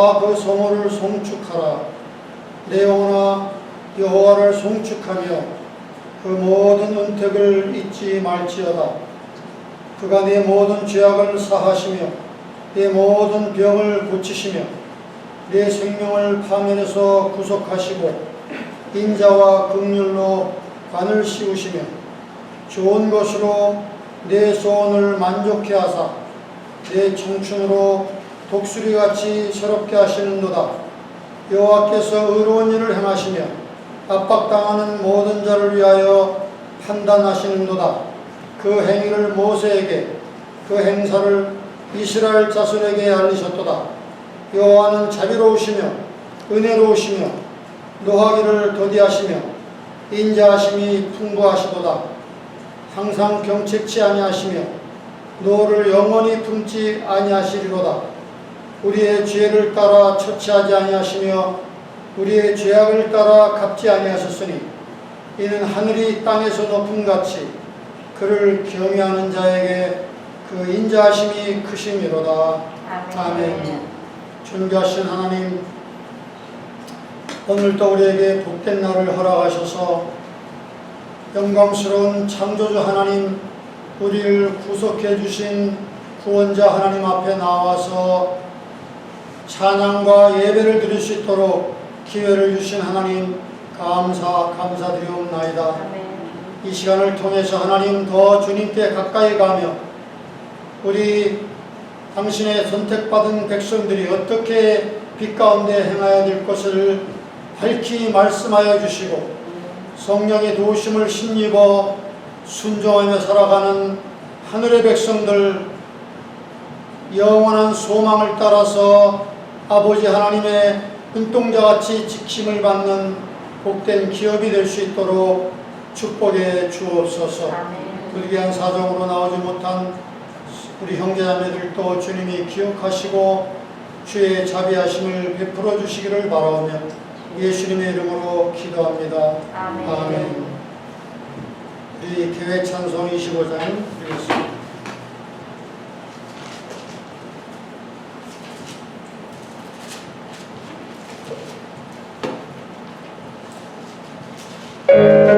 다 그 성호를 송축하라. 내 영혼아 여호와를 송축하며 그 모든 은택을 잊지 말지어다. 그가 내 모든 죄악을 사하시며 내 모든 병을 고치시며 내 생명을 파멸에서 구속하시고 인자와 긍휼로 관을 씌우시며 좋은 것으로 내 소원을 만족해 하사 내 청춘으로 독수리같이 새롭게 하시는도다. 여호와께서 의로운 일을 행하시며 압박당하는 모든 자를 위하여 판단하시는도다. 그 행위를 모세에게 그 행사를 이스라엘 자손에게 알리셨도다. 여호와는 자비로우시며 은혜로우시며 노하기를 더디하시며 인자하심이 풍부하시도다. 항상 경책치 아니하시며 노를 영원히 품지 아니하시리로다. 우리의 죄를 따라 처치하지 아니하시며 우리의 죄악을 따라 갚지 아니하셨으니 이는 하늘이 땅에서 높음같이 그를 경외하는 자에게 그 인자하심이 크심이로다. 아멘. 존귀하신 하나님, 오늘도 우리에게 복된 날을 허락하셔서 영광스러운 창조주 하나님, 우리를 구속해 주신 구원자 하나님 앞에 나와서 찬양과 예배를 드릴 수 있도록 기회를 주신 하나님 감사드리옵나이다. 아멘. 이 시간을 통해서 하나님 더 주님께 가까이 가며 우리 당신의 선택받은 백성들이 어떻게 빛 가운데 행하여야 될 것을 밝히 말씀하여 주시고 성령의 도우심을 힘입어 순종하며 살아가는 하늘의 백성들, 영원한 소망을 따라서 아버지 하나님의 눈동자같이 지킴을 받는 복된 기업이 될 수 있도록 축복해 주옵소서. 불귀한 사정으로 나오지 못한 우리 형제자매들도 주님이 기억하시고 주의 자비하심을 베풀어 주시기를 바라오며 예수님의 이름으로 기도합니다. 아멘. 우리 교회 찬송 25장 드리겠습니다. Oh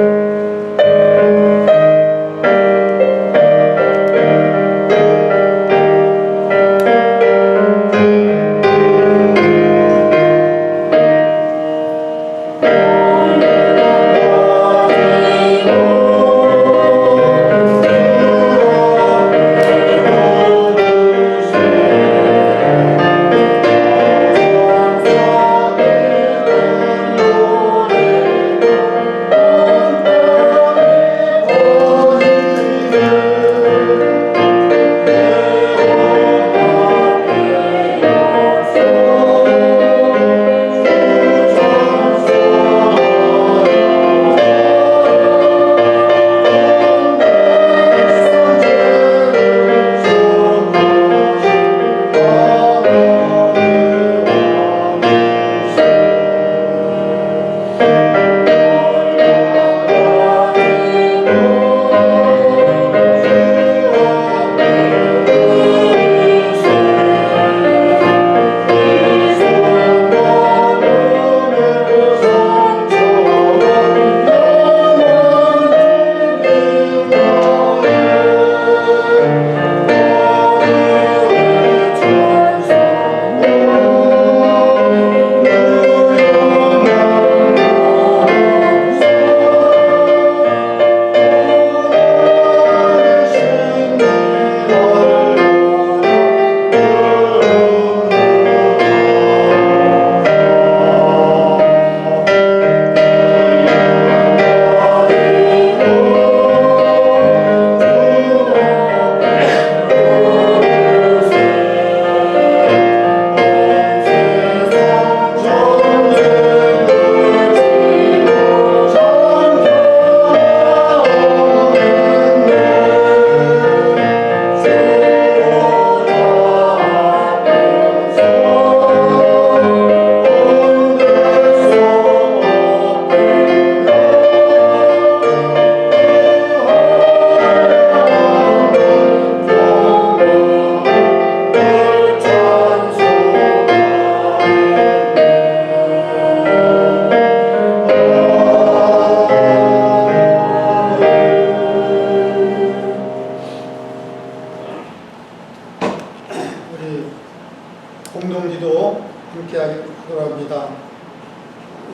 함께 하도록 합니다.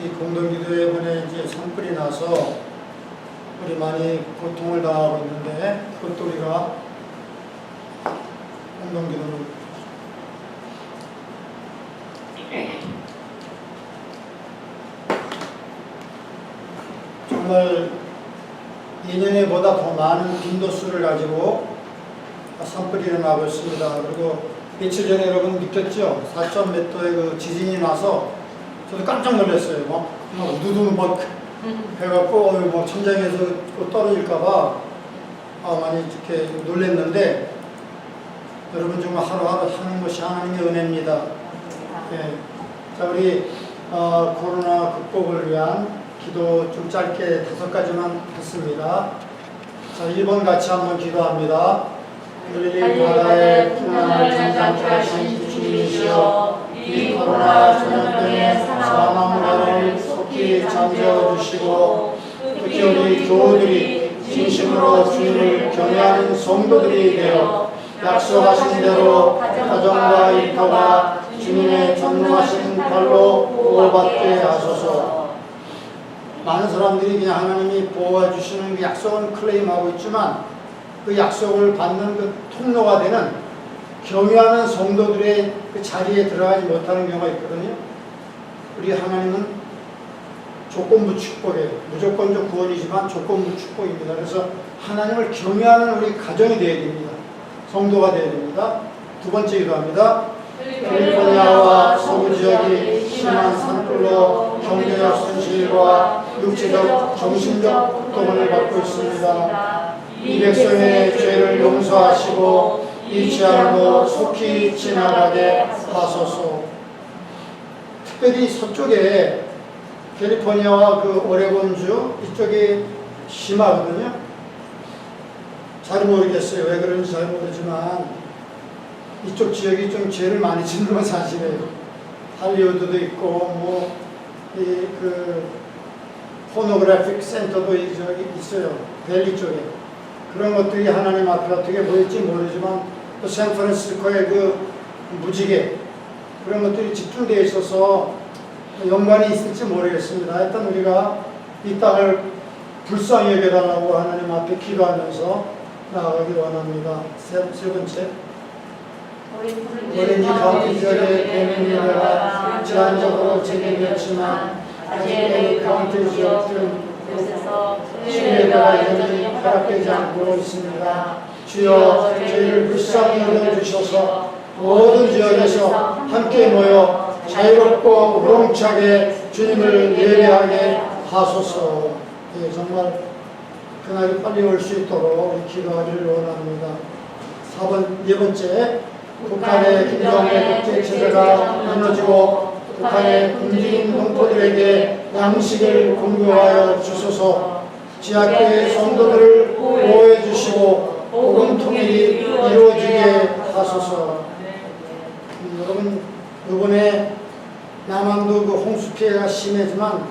이 공동기도에 이번에 이제 산불이 나서 우리 많이 고통을 당하고 있는데 그것도 우리가 공동기도를 정말 2년에보다 더 많은 빈도수를 가지고 산불이 일어나고 있습니다. 그리고 며칠 전에 여러분 느꼈죠? 4점 몇 도의 그 지진이 나서 저도 깜짝 놀랐어요. 막 우두두 막 해갖고 뭐 천장에서 떨어질까봐 많이 이렇게 놀랐는데 여러분 정말 하루하루 하는 것이 하나님의 은혜입니다. 예. 자, 우리 코로나 극복을 위한 기도 좀 짧게 5가지만 했습니다. 자, 1번 같이 한번 기도합니다. 우리 바다의 풍랑을 잠잠케 하신 주님이시여, 이 코로나 전염병의 사망자를 속히 잠재워 주시고, 특히 우리 교우들이 진심으로 주님을 경외하는 성도들이 되어 약속하신 대로 가정과 일터가 주님의 전능하신 발로 보호받게 하소서. 많은 사람들이 그냥 하나님이 보호해 주시는 그 약속은 클레임하고 있지만 그 약속을 받는 그 통로가 되는 경외하는 성도들의 그 자리에 들어가지 못하는 경우가 있거든요. 우리 하나님은 조건부 축복이에요. 무조건적 구원이지만 조건부 축복입니다. 그래서 하나님을 경외하는 우리 가정이 되어야 됩니다. 성도가 되어야 됩니다. 2번째 기도합니다. 캘리포니아와 서부 지역이 심한 산불로 경제적 손실과 육체적, 정신적 고통을 받고 있습니다. 이 백성의 죄를 용서하시고 이 재앙도 속히 지나가게 하소서. 특별히 서쪽에 캘리포니아와 그 오레곤주 이쪽이 심하거든요. 잘 모르겠어요. 왜 그런지 잘 모르지만 이쪽 지역이 좀 죄를 많이 짓는 건 사실이에요. 할리우드도 있고 뭐 그 포노그래픽 센터도 있어요. 밸리 쪽에. 그런 것들이 하나님 앞에 어떻게 보일지 모르지만 또 샌프란시스코의 그 무지개 그런 것들이 집중되어 있어서 연관이 있을지 모르겠습니다. 하여튼 우리가 이 땅을 불쌍히 여겨달라고 하나님 앞에 기도하면서 나아가기 원합니다. 세 번째, 어린이 카운티지역의 대민들과 제한적으로 제기되었지만 아직까지 카운티 지역 등 신뢰가 여전히 허락되지 않고 있습니다. 주여 저희를 불쌍히 여겨주셔서 모든 지역에서 함께 모여 자유롭고 우렁차게 주님을 예배하게 하소서. 예, 정말 그날이 빨리 올 수 있도록 기도하기를 원합니다. 4번째, 북한의 김정일 국제체제가 무너지고 북한의 군주인 동포들에게 양식을 공급하여 주소서. 지하교회 성도들을 보호해 주시고 복음 통일이 이루어지게 하소서. 여러분 이번에 남한도 그 홍수 피해가 심하지만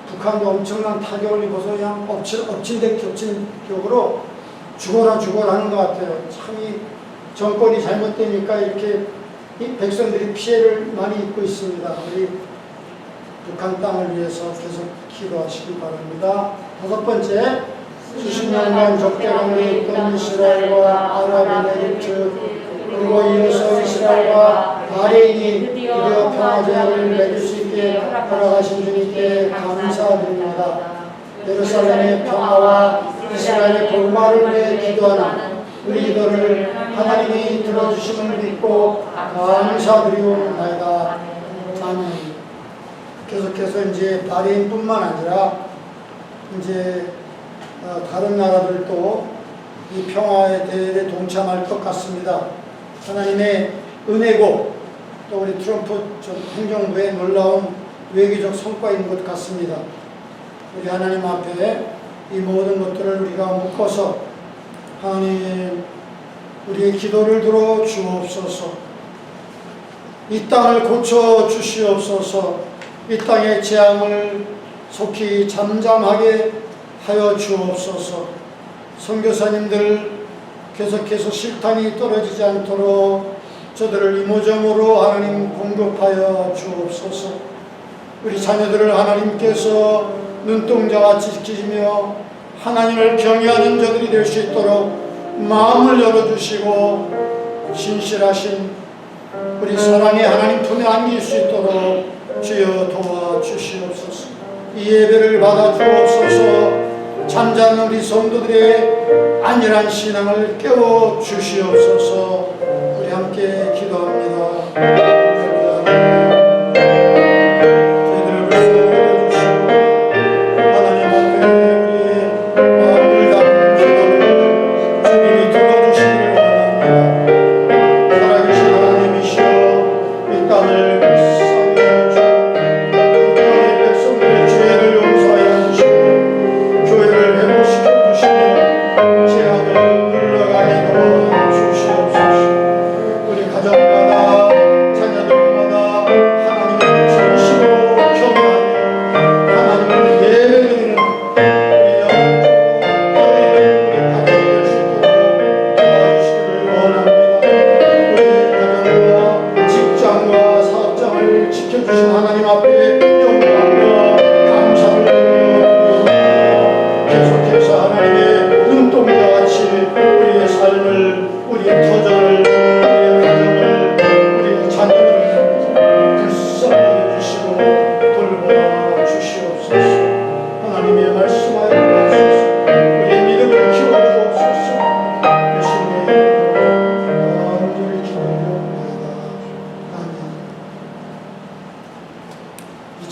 북한도 엄청난 타격을 입어서 그냥 엎친 데 겹친 격으로 죽어라 하는 것 같아요. 참 이 정권이 잘못되니까 이렇게 이 백성들이 피해를 많이 입고 있습니다. 우리 북한 땅을 위해서 계속 기도하시기 바랍니다. 5번째, 수십 년간 적대관계에 있던 이스라엘과 아랍에미리트 그리고 이어서 이스라엘과 바레인이 드디어 평화제를 맺을 수 있게 허락하신 주님께 감사드립니다. 예루살렘의 평화와 이스라엘의 복마를 위해 기도하는 우리 기도를 하나님이 들어주심을 믿고 감사드리옵나이다. 아멘. 계속해서 이제 바레인뿐만 아니라 이제 다른 나라들도 이 평화의 대회에 동참할 것 같습니다. 하나님의 은혜고 또 우리 트럼프 행정부의 놀라운 외교적 성과인 것 같습니다. 우리 하나님 앞에 이 모든 것들을 우리가 묶어서 하나님 우리의 기도를 들어 주옵소서. 이 땅을 고쳐 주시옵소서. 이 땅의 재앙을 속히 잠잠하게 하여 주옵소서. 선교사님들 계속해서 실탄이 떨어지지 않도록 저들을 이모저모로 하나님 공급하여 주옵소서. 우리 자녀들을 하나님께서 눈동자같이 지키시며 하나님을 경외하는 저들이 될 수 있도록 마음을 열어주시고 신실하신 우리 사랑의 하나님 품에 안길 수 있도록 주여 도와주시옵소서. 이 예배를 받아 주옵소서. 잠자는 우리 성도들의 안일한 신앙을 깨워 주시옵소서. 우리 함께 기도합니다.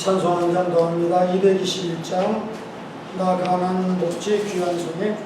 찬송 한 장 더 합니다. 221장 나 가난 목지 귀한 손에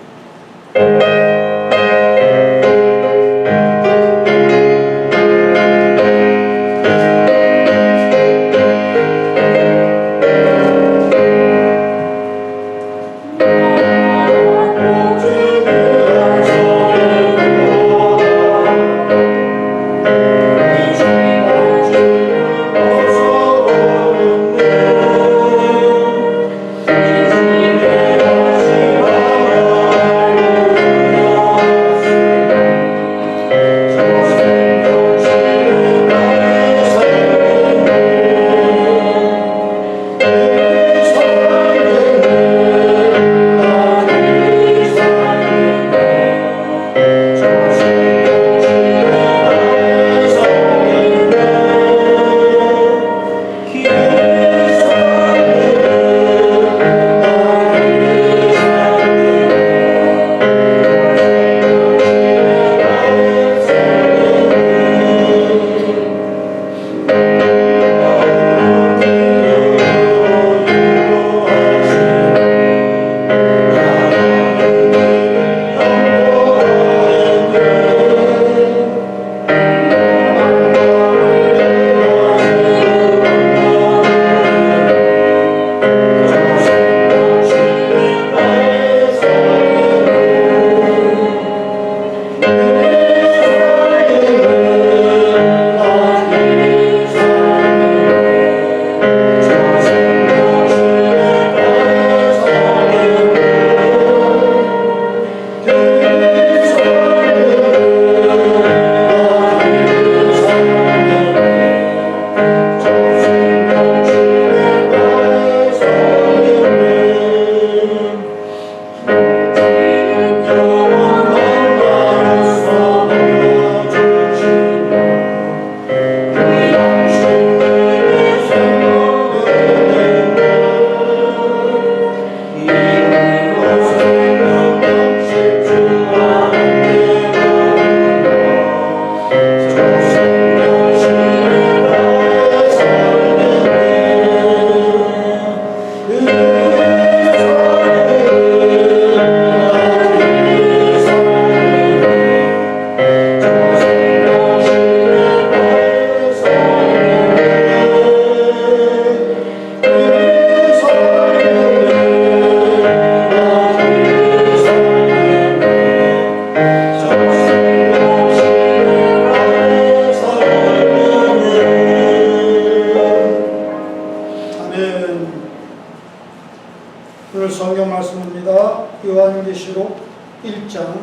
요한계시록 1장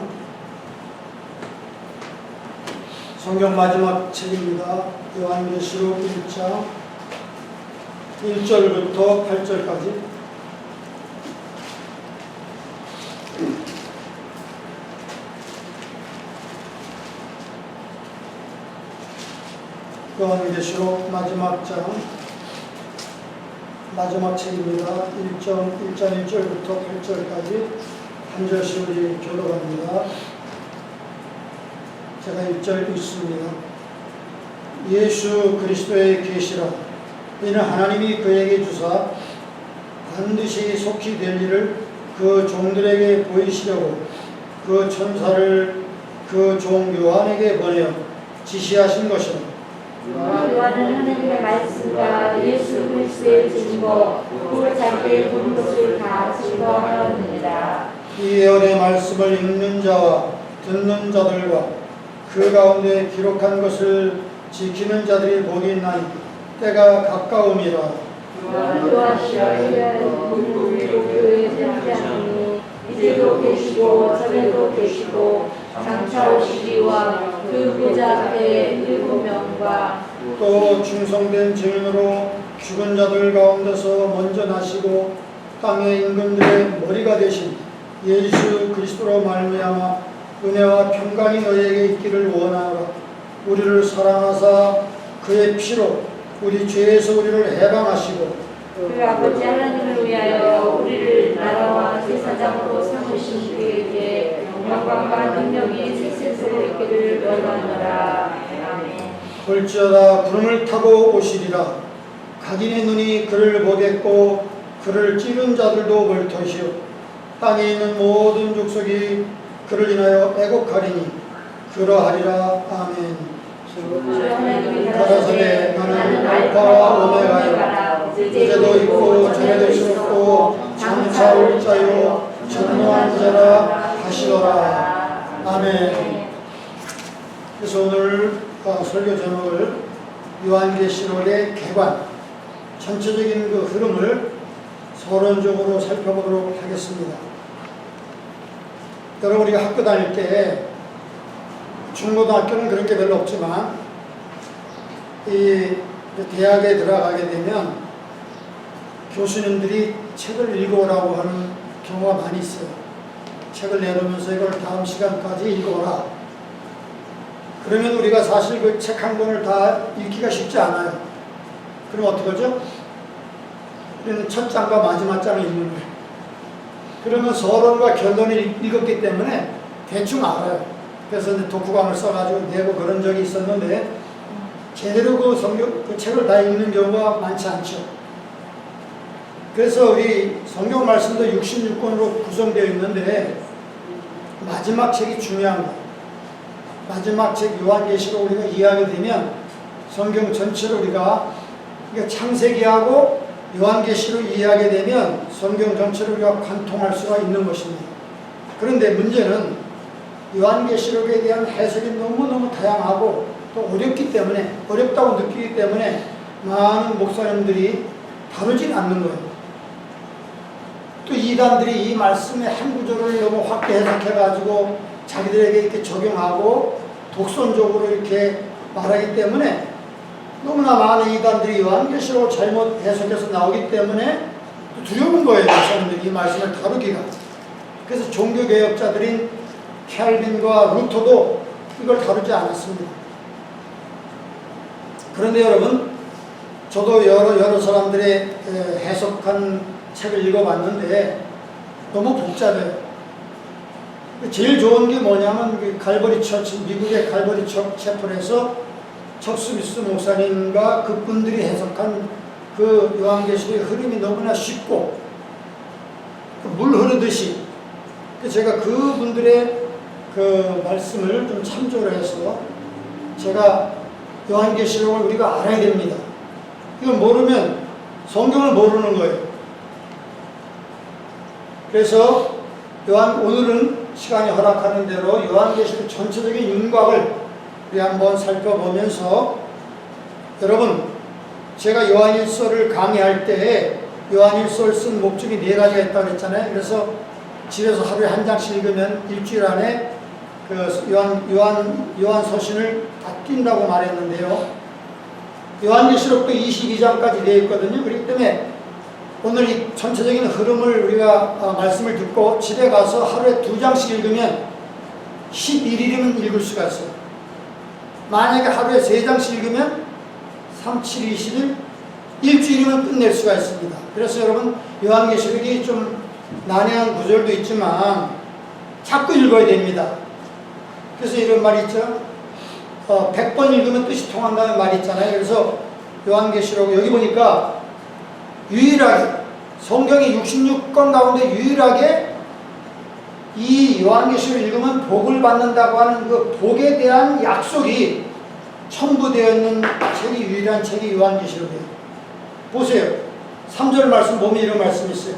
성경 마지막 책입니다. 요한계시록 1장 1절부터 8절까지. 요한계시록 마지막 장, 마지막 책입니다. 1장 1절부터 8절까지 한 절씩 우리 교독합니다. 제가 1절 읽습니다. 예수 그리스도의 계시라. 이는 하나님이 그에게 주사 반드시 속히 될 일을 그 종들에게 보이시려고 그 천사를 그 종 요한에게 보내어 지시하신 것이라. 요한은 하나님의 말씀과 예수 그리스도의 증거, 그 자기의 본 것을 다 증거하였느니라. 이 예언의 말씀을 읽는 자와 듣는 자들과 그 가운데 기록한 것을 지키는 자들이 복이 있나니 때가 가까움이라. 요한시여 교회에 함께하니 이제도 계시고 전에도 계시고 장차 오시리와 그 보좌 앞에 7명과 또 충성된 증인으로 죽은 자들 가운데서 먼저 나시고 땅의 임금들의 머리가 되신 예수 그리스도로 말미암아 은혜와 평강이 너희에게 있기를 원하노라. 우리를 사랑하사 그의 피로 우리 죄에서 우리를 해방하시고 그 아버지 하나님을 위하여 우리를 나라와 제사장으로 삼으신 그에게 영광과 능력이 세세토록 있기를 원하노라. 아멘. 볼지어다 구름을 타고 오시리라. 각인의 눈이 그를 보겠고 그를 찌른 자들도 볼 터이요 땅에 있는 모든 족속이 그를 인하여 애곡하리니 그러하리라. 아멘. 가라사대 나는 알파와 오메가요 이제도 있고 전에도 있었고 장차 올 자요 전능한 자라 하시더라. 아멘. 그래서 오늘 설교 제목을 요한계시록의 개관, 전체적인 그 흐름을 서론적으로 살펴보도록 하겠습니다. 여러분, 우리가 학교 다닐 때 중고등학교는 그런 게 별로 없지만 이 대학에 들어가게 되면 교수님들이 책을 읽어오라고 하는 경우가 많이 있어요. 책을 내놓으면서 이걸 다음 시간까지 읽어오라. 그러면 우리가 사실 그 책 한 권을 다 읽기가 쉽지 않아요. 그럼 어떻게 하죠? 우리는 첫 장과 마지막 장을 읽는 거예요. 그러면 서론과 결론을 읽었기 때문에 대충 알아요. 그래서 이제 독후감을 써가지고 내고 그런 적이 있었는데 제대로 그 책을 다 읽는 경우가 많지 않죠. 그래서 우리 성경 말씀도 66권으로 구성되어 있는데 마지막 책이 중요한 거예요. 마지막 책 요한계시록 우리가 이해하게 되면 성경 전체를 우리가 창세기하고 요한계시록 이해하게 되면 성경 전체를 우리가 관통할 수가 있는 것입니다. 그런데 문제는 요한계시록에 대한 해석이 너무너무 다양하고 또 어렵다고 느끼기 때문에 많은 목사님들이 다루진 않는 거예요. 또 이단들이 이 말씀의 한 구절을 너무 확대 해석해가지고 자기들에게 이렇게 적용하고 독선적으로 이렇게 말하기 때문에 너무나 많은 이단들이 요한계시록을 잘못 해석해서 나오기 때문에 두려운 거예요. 목사님들이 이 말씀을 다루기가. 그래서 종교개혁자들인 켈빈과 루터도 이걸 다루지 않았습니다. 그런데 여러분, 저도 여러 사람들의 해석한 책을 읽어봤는데 너무 복잡해요. 제일 좋은 게 뭐냐면 갈버리 처치, 미국의 갈버리 채플에서 척 스미스 목사님과 그분들이 해석한 그 요한계시록의 흐름이 너무나 쉽고 물 흐르듯이 제가 그분들의 그 말씀을 좀 참조를 해서 제가 요한계시록을 우리가 알아야 됩니다. 이걸 모르면 성경을 모르는 거예요. 그래서 오늘은 시간이 허락하는 대로 요한계시록 전체적인 윤곽을 우리 한번 살펴보면서 여러분, 제가 요한일서를 강의할 때 요한일서를 쓴 목적이 4가지가 있다고 했잖아요. 그래서 집에서 하루에 한 장씩 읽으면 일주일 안에 그 요한 서신을 다 뛴다고 말했는데요. 요한계시록도 22장까지 되어 있거든요. 그렇기 때문에 오늘 이 전체적인 흐름을 우리가 말씀을 듣고 집에 가서 하루에 2장씩 읽으면 11일이면 읽을 수가 있어요. 만약에 하루에 3장씩 읽으면 3, 7, 20일 일주일이면 끝낼 수가 있습니다. 그래서 여러분 요한계시록이 좀 난해한 구절도 있지만 자꾸 읽어야 됩니다. 그래서 이런 말이 있죠. 100번 읽으면 뜻이 통한다는 말이 있잖아요. 그래서 요한계시록 여기 보니까 유일하게 성경의 66권 가운데 유일하게 이 요한계시록을 읽으면 복을 받는다고 하는 그 복에 대한 약속이 첨부되어 있는 책이 유일한 책이 요한계시록이에요. 보세요. 3절 말씀 보면 이런 말씀이 있어요.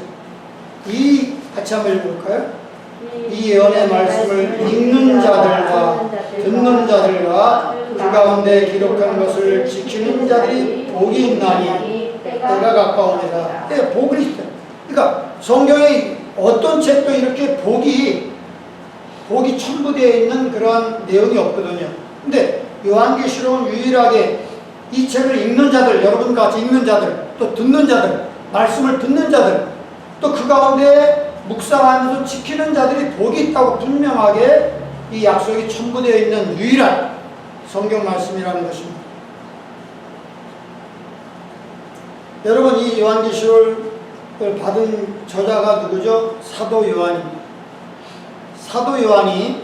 같이 한번 읽어볼까요? 이 예언의 말씀을 읽는 자들과 듣는 자들과 그 가운데 기록한 것을 지키는 자들이 복이 있나니 때가 가까우니라. 복이 있어요. 그러니까 성경의 어떤 책도 이렇게 복이 첨부되어 있는 그런 내용이 없거든요. 근데 요한계시록은 유일하게 이 책을 읽는 자들, 여러분 같이 읽는 자들, 또 듣는 자들, 말씀을 듣는 자들, 또 그 가운데 묵상하면서 지키는 자들이 복이 있다고 분명하게 이 약속이 첨부되어 있는 유일한 성경 말씀이라는 것입니다. 여러분 이 요한계시록을 받은 저자가 누구죠? 사도 요한입니다. 사도 요한이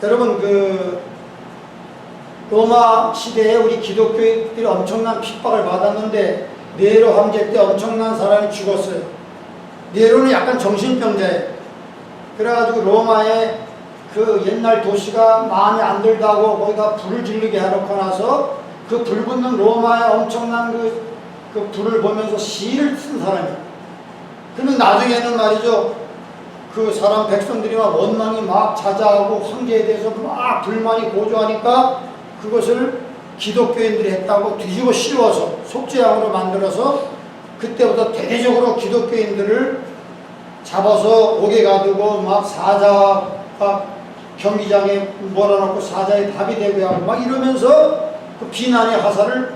여러분 그 로마 시대에 우리 기독교인들이 엄청난 핍박을 받았는데 네로 황제 때 엄청난 사람이 죽었어요. 네로는 약간 정신병자예요. 그래가지고 로마의 그 옛날 도시가 마음에 안 들다고 거기다 불을 지르게 해놓고 나서 그 불 붙는 로마의 엄청난 그 불을 보면서 시를 쓴 사람이에요. 그러면 나중에는 말이죠. 그 사람 백성들이 막 원망이 막 자자하고 황제에 대해서 막 불만이 고조하니까 그것을 기독교인들이 했다고 뒤집어 씌워서 속죄양으로 만들어서 그때부터 대대적으로 기독교인들을 잡아서 옥에 가두고 막 사자가 경기장에 몰아놓고 사자의 답이 되고 하고 막 이러면서 그 비난의 화살을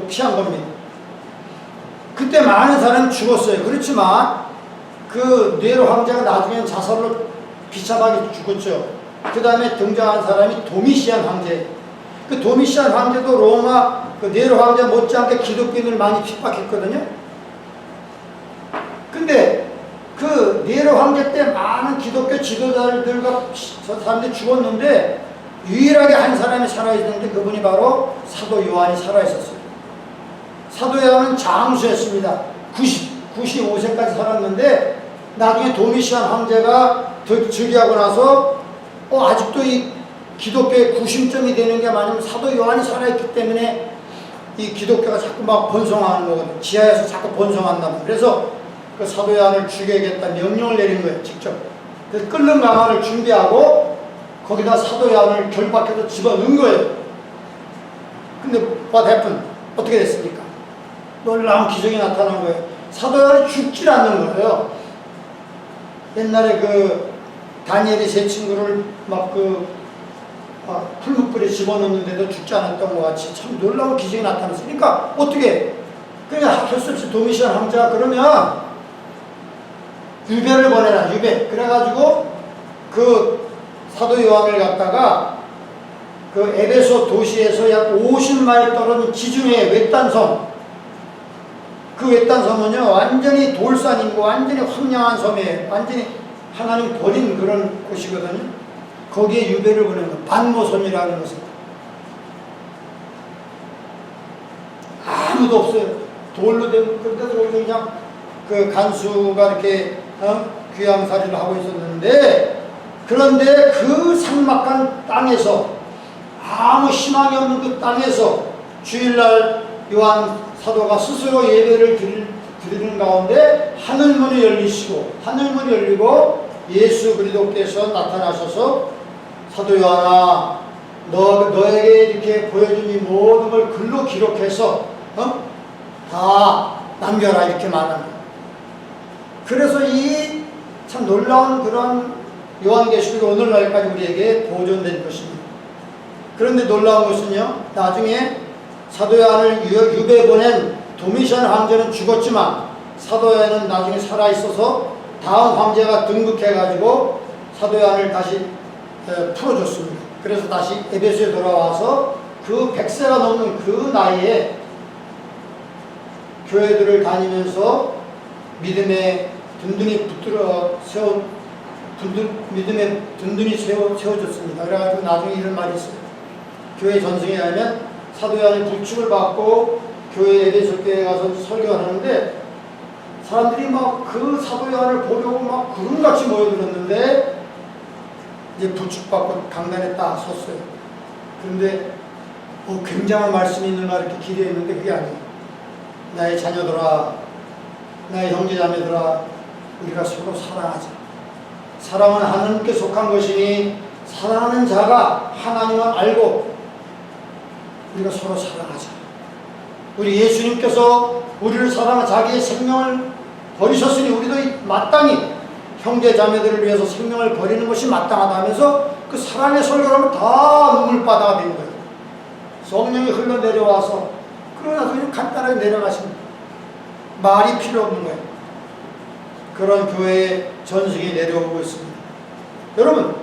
피한 겁니다. 그때 많은 사람이 죽었어요. 그렇지만 그 네로 황제가 나중에는 자살로 비참하게 죽었죠. 그 다음에 등장한 사람이 도미시안 황제. 그 도미시안 황제도 로마 그 네로 황제 못지않게 기독교인을 많이 핍박했거든요. 근데 그 네로 황제 때 많은 기독교 지도자들과 저 사람들이 죽었는데 유일하게 한 사람이 살아있었는데 그분이 바로 사도 요한이 살아있었어요. 사도 요한은 장수였습니다. 95세까지 살았는데 나중에 도미시안 황제가 즉위하고 나서 아직도 이 기독교의 구심점이 되는 게 뭐냐면 사도 요한이 살아있기 때문에 이 기독교가 자꾸 막 번성하는 거거든요. 지하에서 자꾸 번성한다고. 그래서 그 사도 요한을 죽여야겠다 명령을 내린 거예요. 직접. 그래서 끓는 강화를 준비하고 거기다 사도 요한을 결박해서 집어넣은 거예요. 근데 what happened? 어떻게 됐습니까? 놀라운 기적이 나타난 거예요. 사도 요한이 죽질 않는 거예요. 옛날에 그 다니엘이 세 친구를 막 풀무불에 집어넣는데도 죽지 않았던 것 같이 참 놀라운 기적이 나타났어요. 그러니까 어떻게 그냥 할 수 없이 도미시안 황제가 그러면 유배를 보내라. 유배. 그래가지고 그 사도 요한을 갖다가 그 에베소 도시에서 약 50마일 떨어진 지중해 외딴섬, 그 외딴섬은요 완전히 돌산이고 완전히 황량한 섬이에요. 완전히 하나님 버린 그런 곳이거든요. 거기에 유배를 보낸 거, 반모섬이라는 것은 아무도 없어요. 돌로 된 그런데도 그냥 그 간수가 이렇게 귀양살이를 하고 있었는데, 그런데 그 삭막한 땅에서 아무 희망이 없는 그 땅에서 주일날 요한 사도가 스스로 예배를 드리는 가운데 하늘문이 열리고 예수 그리스도께서 나타나셔서 사도 요한아 너에게 이렇게 보여준 이 모든 걸 글로 기록해서 다 남겨라 이렇게 말합니다. 그래서 이 참 놀라운 그런 요한계시록이 오늘날까지 우리에게 보존된 것입니다. 그런데 놀라운 것은요, 나중에 사도 요한을 유배 보낸 도미시안 황제는 죽었지만 사도 요한은 나중에 살아있어서 다음 황제가 등극해가지고 사도 요한을 다시 풀어줬습니다. 그래서 다시 에베소에 돌아와서 그 100세가 넘는 그 나이에 교회들을 다니면서 믿음에 든든히 믿음에 든든히 세워줬습니다. 그래가지고 나중에 이런 말이 있어요. 교회 전승에 가면 사도 요한이 부축을 받고 교회 에베소 교회에 가서 설교를 하는데 사람들이 막 그 사도 요한을 보려고 막 구름같이 모여들었는데 이제 부축받고 강단에 딱 섰어요. 그런데 굉장한 말씀이 있는가 이렇게 기대했는데 그게 아니에요. 나의 자녀들아, 나의 형제자매들아, 우리가 서로 사랑하자. 사랑은 하나님께 속한 것이니 사랑하는 자가 하나님을 알고 우리가 서로 사랑하자. 우리 예수님께서 우리를 사랑하 자기의 생명을 버리셨으니 우리도 마땅히 형제자매들을 위해서 생명을 버리는 것이 마땅하다 하면서 그 사랑의 설교를 하면 다 눈물바다가 된 거예요. 성령이 흘러내려와서 그러나 그냥 간단하게 내려가십니다. 말이 필요 없는 거예요. 그런 교회의 전승이 내려오고 있습니다. 여러분,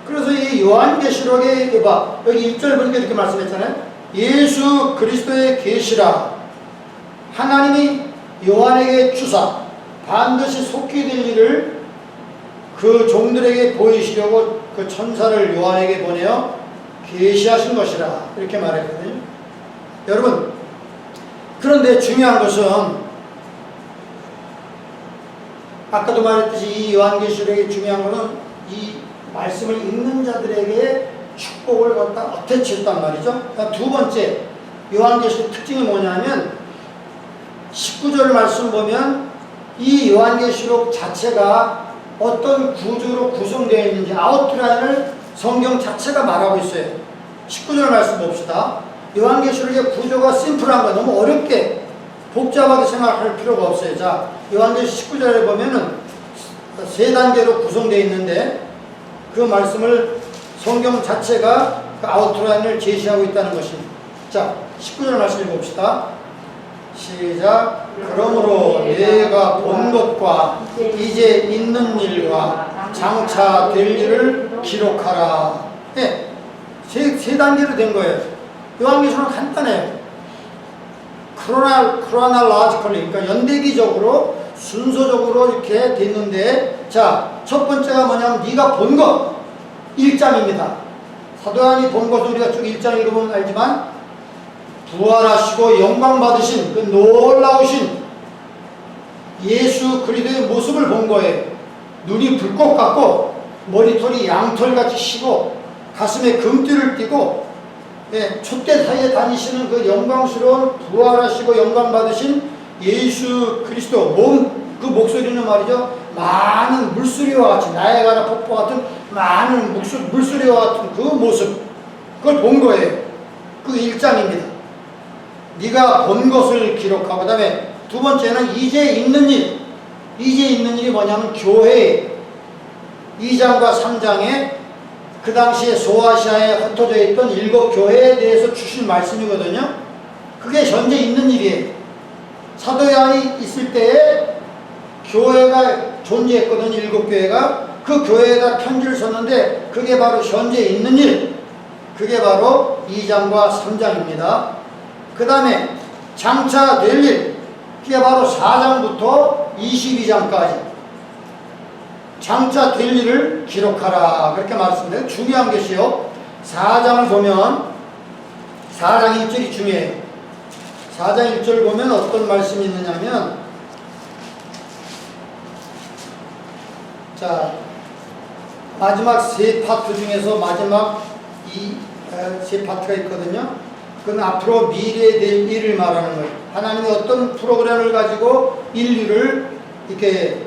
그래서 이 요한계시록에 여기 1절 보니까 이렇게 말씀했잖아요. 예수 그리스도의 계시라 하나님이 요한에게 주사 반드시 속히 될 일을 그 종들에게 보이시려고 그 천사를 요한에게 보내어 계시하신 것이라 이렇게 말했거든요. 여러분, 그런데 중요한 것은 아까도 말했듯이 이 요한계시록의 중요한 것은 이 말씀을 읽는 자들에게 축복을 갖다 어태치했단 말이죠. 두 번째 요한계시록 특징이 뭐냐면 19절 말씀 보면 이 요한계시록 자체가 어떤 구조로 구성되어 있는지 아웃라인을 성경 자체가 말하고 있어요. 19절 말씀 봅시다. 요한계시록의 구조가 심플한 거 너무 어렵게 복잡하게 생각할 필요가 없어요. 자, 요한계시록 19절에 보면은 세 단계로 구성되어 있는데 그 말씀을 성경 자체가 그 아웃라인을 제시하고 있다는 것입니다. 자, 19절 말씀을 봅시다. 시작. 그러므로 내가 본 것과 이제 있는 일과 장차 될 일을 기록하라. 네, 세 단계로 된 거예요. 요한계시록은 간단해요. 크로나로지컬리, 그러니까 연대기적으로 순서적으로 이렇게 됐는데, 자, 첫 번째가 뭐냐면 네가 본 것 1장입니다. 사도 요한이 본 것을 우리가 쭉 1장 읽어보면 알지만 부활하시고 영광 받으신 그 놀라우신 예수 그리스도의 모습을 본 거예요. 눈이 불꽃 같고 머리털이 양털같이 시고 가슴에 금띠를 띠고 촛대 사이에 다니시는 그 영광스러운 부활하시고 영광 받으신 예수 그리스도 그 목소리는 말이죠. 많은 물소리와 같이 나야가라 폭포 같은 많은 물소리와 같은 그 모습 그걸 본 거예요. 그 1장입니다. 네가 본 것을 기록하고 그 다음에 두 번째는 이제 있는 일. 이제 있는 일이 뭐냐면 교회 2장과 3장에 그 당시에 소아시아에 흩어져 있던 7교회에 대해서 주신 말씀이거든요. 그게 현재 있는 일이에요. 사도 요한이 있을 때에 교회가 존재했거든요. 7교회가. 그 교회에다 편지를 썼는데 그게 바로 현재 있는 일. 그게 바로 2장과 3장입니다. 그 다음에 장차 될 일. 그게 바로 4장부터 22장까지. 장차 될 일을 기록하라. 그렇게 말씀드려요. 중요한 것이요. 4장을 보면 4장 1절이 중요해요. 4장 1절 보면 어떤 말씀이 있느냐면 자, 마지막 세 파트 중에서 마지막 세 파트가 있거든요. 그건 앞으로 미래에 될 일을 말하는 거예요. 하나님이 어떤 프로그램을 가지고 인류를 이렇게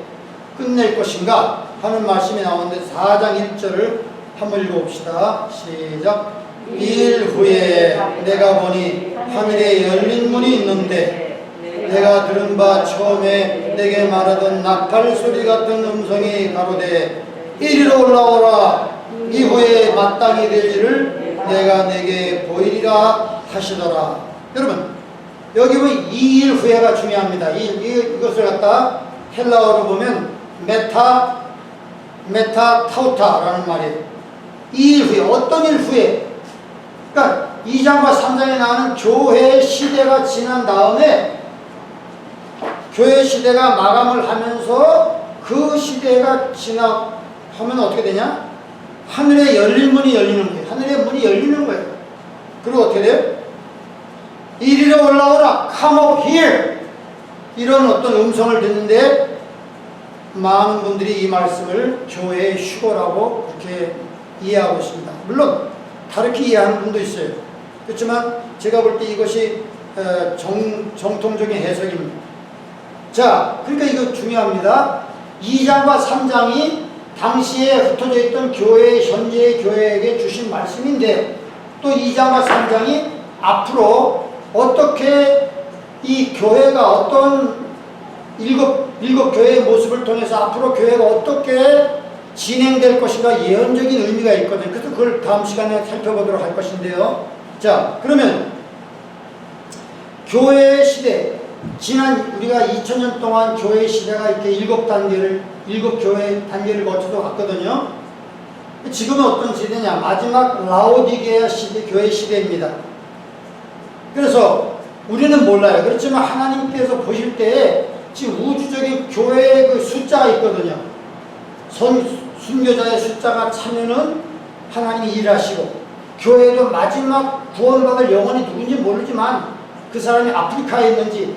끝낼 것인가 하는 말씀이 나오는데 4장 1절을 한번 읽어봅시다. 시작. 일 후에 내가 보니 하늘에 열린 문이 있는데 내가 들은 바 처음에 내게 말하던 나팔 소리 같은 음성이 가로되 이리로 올라오라. 이후에 마땅히 될 일을 내가 내게 보이리라 하시더라. 여러분, 여기 보면 2일 후에가 중요합니다. 이것을 갖다 헬라어로 보면 메타타우타라는 말이에요. 2일 후에, 어떤 일 후에? 그러니까 2장과 3장에 나오는 교회 시대가 지난 다음에 교회 시대가 마감을 하면서 그 시대가 지나가면 어떻게 되냐? 하늘에 열린 문이 열리는 거예요. 하늘의 문이 열리는 거예요. 그리고 어떻게 돼요? 이리로 올라오라, come up here. 이런 어떤 음성을 듣는데 많은 분들이 이 말씀을 교회의 휴거라고 그렇게 이해하고 있습니다. 물론 다르게 이해하는 분도 있어요. 그렇지만 제가 볼 때 이것이 정통적인 해석입니다. 자, 그러니까 이거 중요합니다. 2장과 3장이 당시에 흩어져 있던 현재의 교회에게 주신 말씀인데, 또 2장과 3장이 앞으로 어떻게 이 교회가 어떤 일곱 교회의 모습을 통해서 앞으로 교회가 어떻게 진행될 것인가 예언적인 의미가 있거든요. 그래서 그걸 다음 시간에 살펴보도록 할 것인데요. 자, 그러면 교회의 시대, 지난 우리가 2000년 동안 교회의 시대가 이렇게 7 교회 단계를 거쳐서 갔거든요. 지금은 어떤 시대냐? 마지막 라오디게아 시대, 교회 시대입니다. 그래서 우리는 몰라요. 그렇지만 하나님께서 보실 때에 지금 우주적인 교회의 그 숫자가 있거든요. 순교자의 숫자가 차면은 하나님이 일하시고, 교회도 마지막 구원받을 영혼이 누군지 모르지만 그 사람이 아프리카에 있는지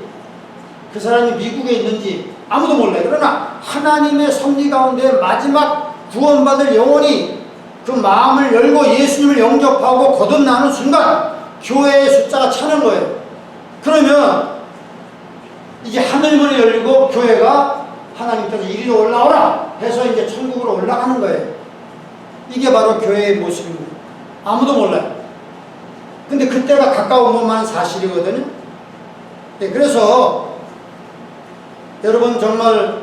그 사람이 미국에 있는지 아무도 몰라요. 그러나 하나님의 섭리 가운데 마지막 구원받을 영혼이 그 마음을 열고 예수님을 영접하고 거듭나는 순간 교회의 숫자가 차는 거예요. 그러면 이제 하늘문이 열리고 교회가 하나님께서 이리로 올라오라 해서 이제 천국으로 올라가는 거예요. 이게 바로 교회의 모습입니다. 아무도 몰라요. 근데 그때가 가까운 것만 사실이거든요. 네, 그래서 여러분 정말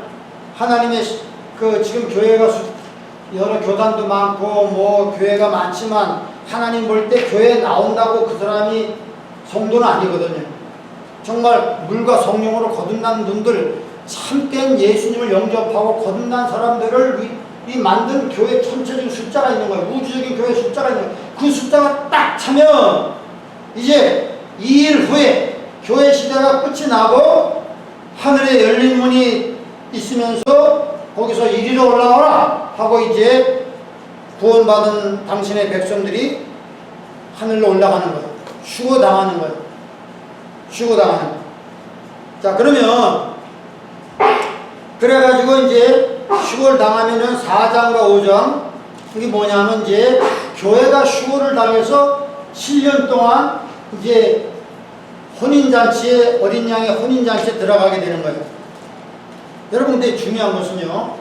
하나님의 지금 교회가 여러 교단도 많고 뭐 교회가 많지만 하나님 볼 때 교회에 나온다고 그 사람이 성도는 아니거든요. 정말 물과 성령으로 거듭난 분들, 참된 예수님을 영접하고 거듭난 사람들을 만든 교회 전체적인 숫자가 있는 거예요. 우주적인 교회 숫자가 있는 거예요. 그 숫자가 딱 차면 이제 2일 후에 교회 시대가 끝이 나고 하늘에 열린 문이 있으면서 거기서 이리로 올라오라 하고 이제 구원받은 당신의 백성들이 하늘로 올라가는 거예요. 휴거당하는 거예요. 휴거당하는 거예요. 자, 그러면 그래가지고 이제 휴거를 당하면은 4장과 5장, 이게 뭐냐면 이제 교회가 휴거를 당해서 7년 동안 이제 혼인잔치에, 어린 양의 혼인잔치에 들어가게 되는 거예요. 여러분, 근데 중요한 것은요,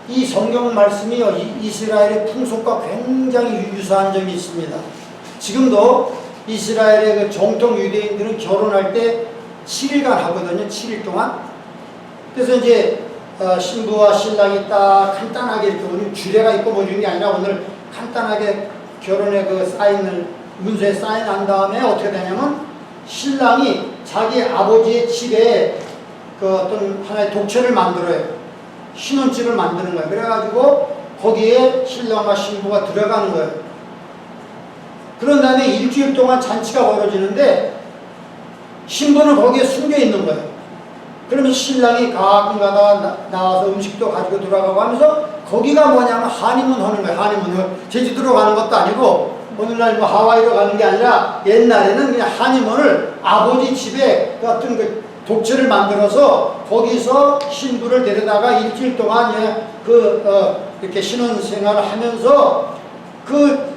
이 성경 말씀이 이스라엘의 풍속과 굉장히 유사한 점이 있습니다. 지금도 이스라엘의 그 정통 유대인들은 결혼할 때 7일간 하거든요. 7일 동안. 그래서 이제 신부와 신랑이 딱 간단하게 이렇게 보면 주례가 있고 뭐 이런 게 아니라 오늘 간단하게 결혼의 그 사인을 문서에 사인한 다음에 어떻게 되냐면 신랑이 자기 아버지의 집에 그 어떤 하나의 독채를 만들어요. 신혼집을 만드는 거예요. 그래가지고 거기에 신랑과 신부가 들어가는 거예요. 그런 다음에 일주일 동안 잔치가 벌어지는데 신부는 거기에 숨겨 있는 거예요. 그러면 신랑이 가끔가다 나와서 음식도 가지고 들어가고 하면서 거기가 뭐냐면 하니문 하는 거예요. 하니문. 제주도로 가는 것도 아니고 오늘날 뭐 하와이로 가는 게 아니라 옛날에는 그냥 하니문을 아버지 집에 같은 그 독채를 만들어서 거기서 신부를 데려다가 일주일 동안 이렇게 신혼생활을 하면서 그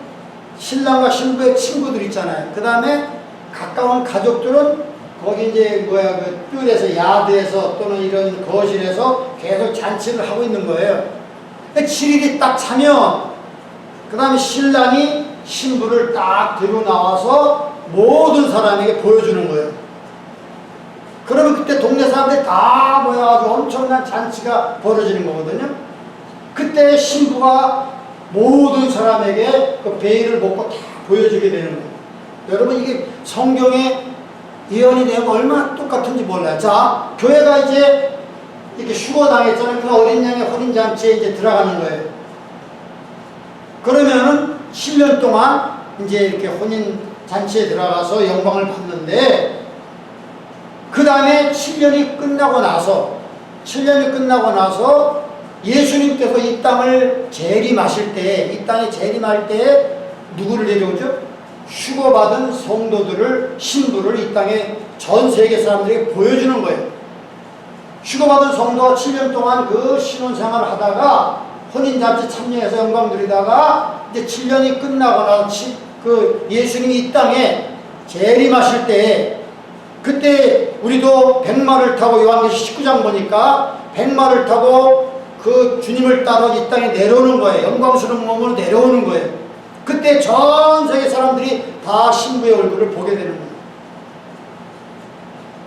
신랑과 신부의 친구들 있잖아요. 그 다음에 가까운 가족들은 거기 이제 그 뜰에서 야드에서 또는 이런 거실에서 계속 잔치를 하고 있는 거예요. 7일이 딱 차면 그 다음에 신랑이 신부를 딱 들고 나와서 모든 사람에게 보여주는 거예요. 그러면 그때 동네 사람들이 다 모여가지고 엄청난 잔치가 벌어지는 거거든요. 그때 신부가 모든 사람에게 그 베일을 벗고 다 보여주게 되는 거예요. 여러분 이게 성경에 예언이 되면 얼마나 똑같은지 몰라요. 자, 교회가 이제 이렇게 휴거당했잖아요. 그 어린 양의 혼인잔치에 이제 들어가는 거예요. 그러면은 7년 동안 이제 이렇게 혼인잔치에 들어가서 영광을 받는데, 그 다음에 7년이 끝나고 나서 예수님께서 이 땅을 재림하실 때, 이 땅에 재림할 때 누구를 데려오죠? 휴거받은 성도들을, 신부를 이 땅에 전 세계 사람들에게 보여주는 거예요. 휴거받은 성도가 7년 동안 그 신혼생활을 하다가 혼인잔치 참여해서 영광 누리다가 이제 7년이 끝나고 나서 그 예수님이 이 땅에 재림하실 때, 그때 우리도 백마를 타고, 요한계시 19장 보니까 백마를 타고 그 주님을 따라 이 땅에 내려오는 거예요. 영광스러운 몸으로 내려오는 거예요. 그때 전 세계 사람들이 다 신부의 얼굴을 보게 되는 거예요.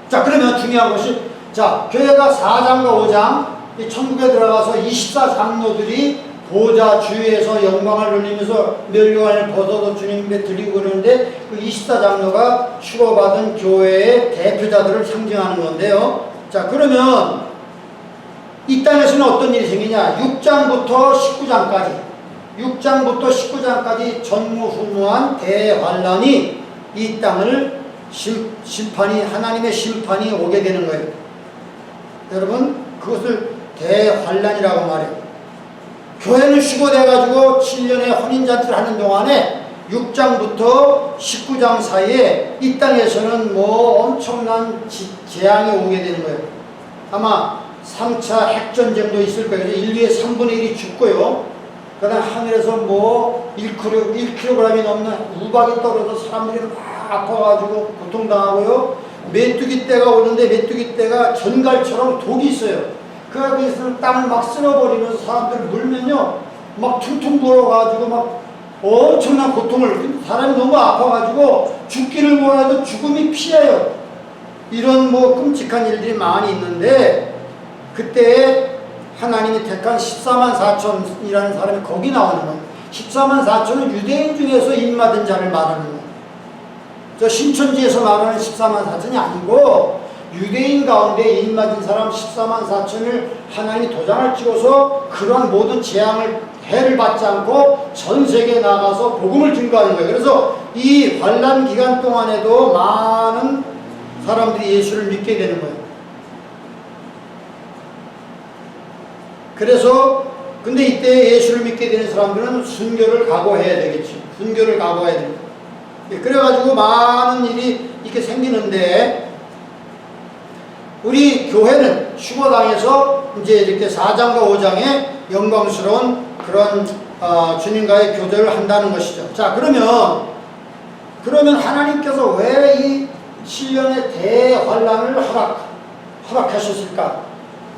자, 그러면 중요한 것이, 자, 교회가 4장과 5장, 이 천국에 들어가서 24장로들이 보좌 주위에서 영광을 돌리면서 멸류관을 벗어도 주님께 드리고 그러는데, 그 24장로가 휴거받은 교회의 대표자들을 상징하는 건데요. 자, 그러면 이 땅에서는 어떤 일이 생기냐? 6장부터 19장까지 전무후무한 대환란이 이 땅을 하나님의 심판이 오게 되는 거예요. 여러분, 그것을 대환란이라고 말해요. 교회는 휴거돼가지고 7년의 혼인잔치를 하는 동안에 6장부터 19장 사이에 이 땅에서는 뭐 엄청난 재앙이 오게 되는 거예요. 아마 3차 핵전쟁도 있을 거예요. 인류의 3분의 1이 죽고요. 그 다음에 하늘에서 뭐 1kg이 넘는 우박이 떨어져서 사람들이 막 아파가지고 고통당하고요. 메뚜기 떼가 오는데 메뚜기 떼가 전갈처럼 독이 있어요. 그래서 땅을 막 쓸어버리면서 사람들을 물면요, 막 퉁퉁 부어가지고 막 엄청난 고통을, 사람이 너무 아파가지고 죽기를 몰라도 죽음이 피해요. 이런 뭐 끔찍한 일들이 많이 있는데, 그때 하나님이 택한 14만 4천이라는 사람이 거기 나오는 거예요. 14만 4천은 유대인 중에서 인맞은 자를 말하는 거예요. 저 신천지에서 말하는 14만 4천이 아니고 유대인 가운데 인맞은 사람 14만 4천을 하나님이 도장을 찍어서 그러한 모든 재앙을, 해를 받지 않고 전 세계에 나가서 복음을 증거하는 거예요. 그래서 이 환란 기간 동안에도 많은 사람들이 예수를 믿게 되는 거예요. 그래서 근데 이때 예수를 믿게 되는 사람들은 순교를 각오해야 되겠지. 순교를 각오해야 됩니다. 그래가지고 많은 일이 이렇게 생기는데, 우리 교회는 휴거당에서 이제 이렇게 4장과 5장에 영광스러운 그런 주님과의 교제를 한다는 것이죠. 자, 그러면 하나님께서 왜 이 7년의 대환란을 허락하셨을까?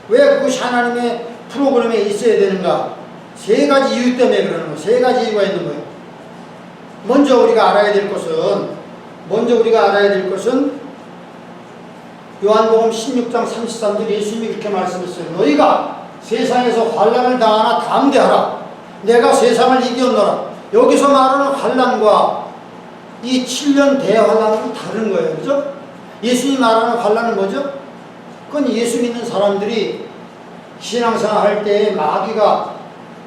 왜 그것이 하나님의 프로그램에 있어야 되는가? 세 가지 이유 때문에 그러는 거예요. 세 가지 이유가 있는 거예요. 먼저 우리가 알아야 될 것은 요한복음 16장 33절 예수님이 이렇게 말씀했어요. 너희가 세상에서 환난을 당하나 담대하라. 내가 세상을 이겼노라. 여기서 말하는 환난과 이 7년 대환난은 다른 거예요. 그죠? 예수님이 말하는 환난은 뭐죠? 그건 예수 믿는 사람들이 신앙생활 할 때 마귀가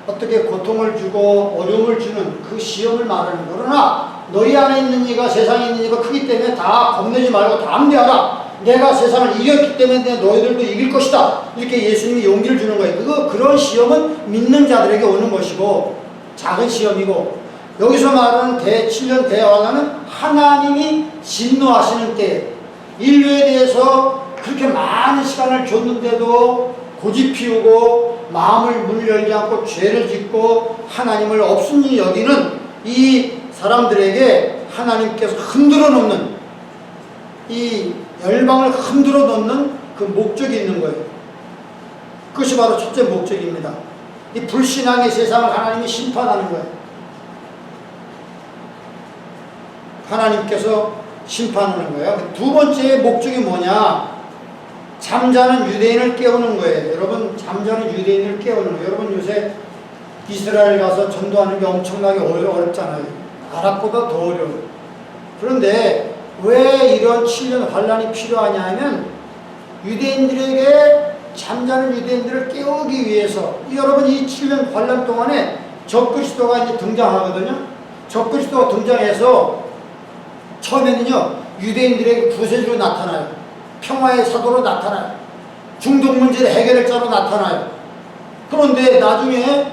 어떻게 고통을 주고 어려움을 주는 그 시험을 말하는 거예요. 그러나 너희 안에 있는 이가 세상에 있는 이가 크기 때문에 다 겁내지 말고 담대하라. 내가 세상을 이겼기 때문에 너희들도 이길 것이다. 이렇게 예수님이 용기를 주는 거예요. 그런 시험은 믿는 자들에게 오는 것이고 작은 시험이고, 여기서 말하는 7년 대환란은 하나님이 진노하시는 때, 인류에 대해서 그렇게 많은 시간을 줬는데도 고집 피우고 마음을 문을 열지 않고 죄를 짓고 하나님을 없으니 여기는 이 사람들에게 하나님께서 흔들어 놓는, 이 열방을 흔들어 놓는 그 목적이 있는 거예요. 그것이 바로 첫째 목적입니다. 이 불신앙의 세상을 하나님이 심판하는 거예요. 하나님께서 심판하는 거예요. 두 번째 목적이 뭐냐? 잠자는 유대인을 깨우는 거예요. 여러분, 잠자는 유대인을 깨우는 거예요. 여러분, 요새 이스라엘 가서 전도하는 게 엄청나게 어렵잖아요. 아랍보다 더 어려워요. 그런데 왜 이런 7년 환란이 필요하냐 하면 유대인들에게 잠자는 유대인들을 깨우기 위해서 여러분 이 7년 환란 동안에 적그리스도가 이제 등장하거든요. 적그리스도가 등장해서 처음에는요 유대인들에게 구세주로 나타나요. 평화의 사도로 나타나요. 중동 문제를 해결할 자로 나타나요. 그런데 나중에